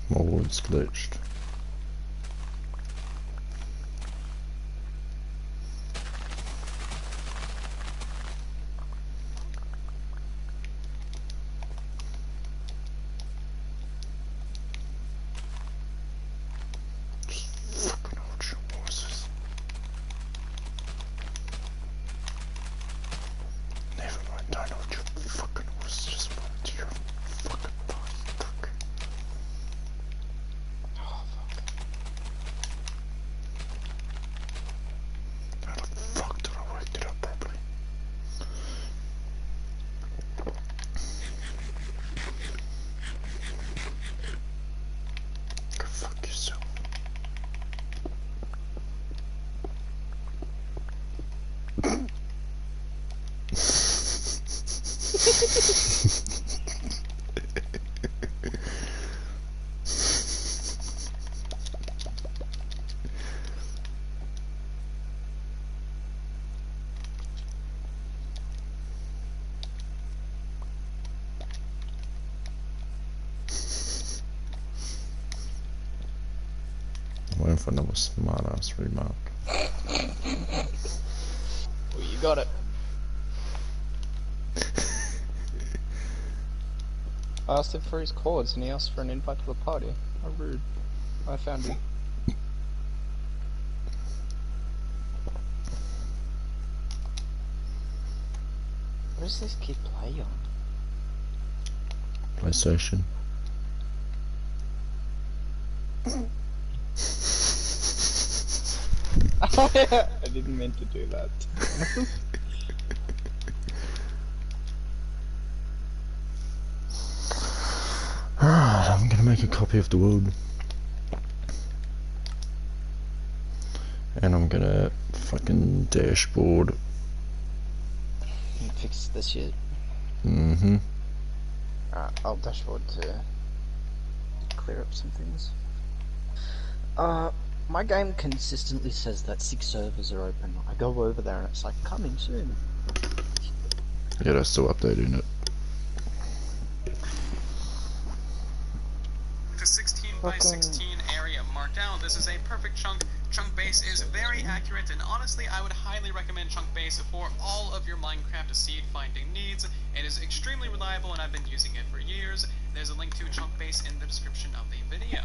My voice glitched. Just fucking hold your horses. Never mind, don't hold your fucking horses. Just want your fucking body. Fuck. Oh, Waiting for another smart ass remark. Well, you got it. I asked him for his chords and he asked for an invite to the party. How rude. I found him. What does this kid play on? PlayStation. Oh yeah, I didn't mean to do that. Alright, I'm gonna make a copy of the world. And I'm gonna fucking dashboard. Fix this shit. Mm-hmm. Alright, I'll dashboard to clear up some things. My game consistently says that 6 servers are open. I go over there and it's like, coming soon. Yeah, they're still updating it. The 16 by 16 area marked out. This is a perfect chunk. Chunk base is very accurate, and honestly, I would highly recommend chunk base for all of your Minecraft seed finding needs. It is extremely reliable, and I've been using it for years. There's a link to chunk base in the description of the video.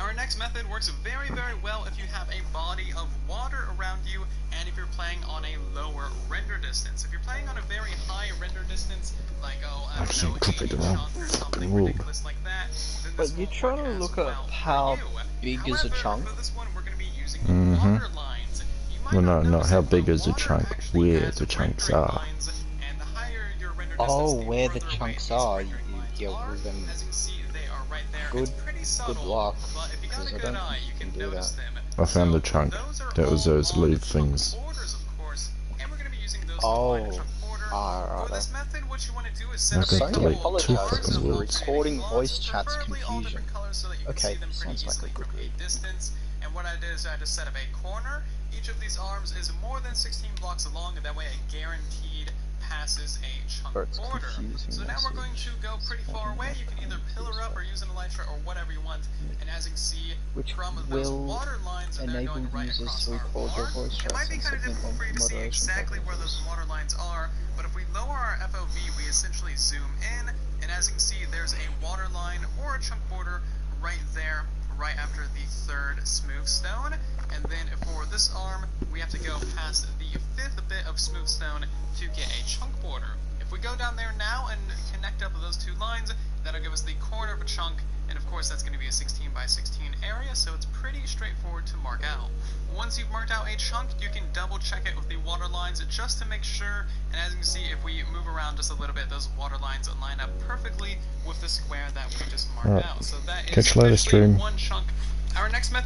Our next method works very, very well if you have a body of water around you, and if you're playing on a lower render distance. If you're playing on a very high render distance, like, oh, I don't know, 80 chunk or something ridiculous like that, then this But you're won't trying work to as look well at for how you. big is a However, chunk? for this one, we're going to be using Mhm. water lines. You might Well, no, not notice how that big the is the water chunk, actually where has the chunks rendering are. lines, and the higher your render Oh, distance, the where the further away chunks these are, rendering lines yeah, are. well then, As you can see, they are right there. good- It's pretty subtle, good luck, but if you got a because I good don't eye, think you you can can do notice that. them. I found the So, chunk. those are That was all those on lead the chunk things. borders, of course, and we're going to be using those to Oh, line the chunk border. For this method, what you want to do is set I up could a delete couple of two bars fucking of words. alternating Recording fonts, voice chat's preferably all confusion. different colors so that you can Okay, see them pretty sounds like easily a good from a read. distance. And what I did is I just set up a corner. Each of these arms is more than 16 blocks long, and that way it guaranteed passes a chunk Or it's border. confusing So now we're going to message. go pretty far away. You can either pillar up or use an elytra or whatever you want. And as you can see, Which from those will water lines that they're enable going right users across to our record their bar, voice it chats might be and kind of submit difficult them for you for to see moderation exactly where those purposes. water lines are, but if we lower our FOV, we essentially zoom in, and as you can see, there's a water line or a chunk border right there, right after the third smooth stone. And then for this arm, we have to go past the 5th bit of smooth stone to get a chunk border. If we go down there now and connect up those two lines, that'll give us the corner of a chunk, and of course that's going to be a 16 by 16 area, so it's pretty straightforward to mark out. Once you've marked out a chunk, you can double check it with the water lines just to make sure, and as you can see, if we move around just a little bit, those water lines line up perfectly with the square that we just marked Alright. out. So that is Catch you later, officially stream. one chunk. Our next method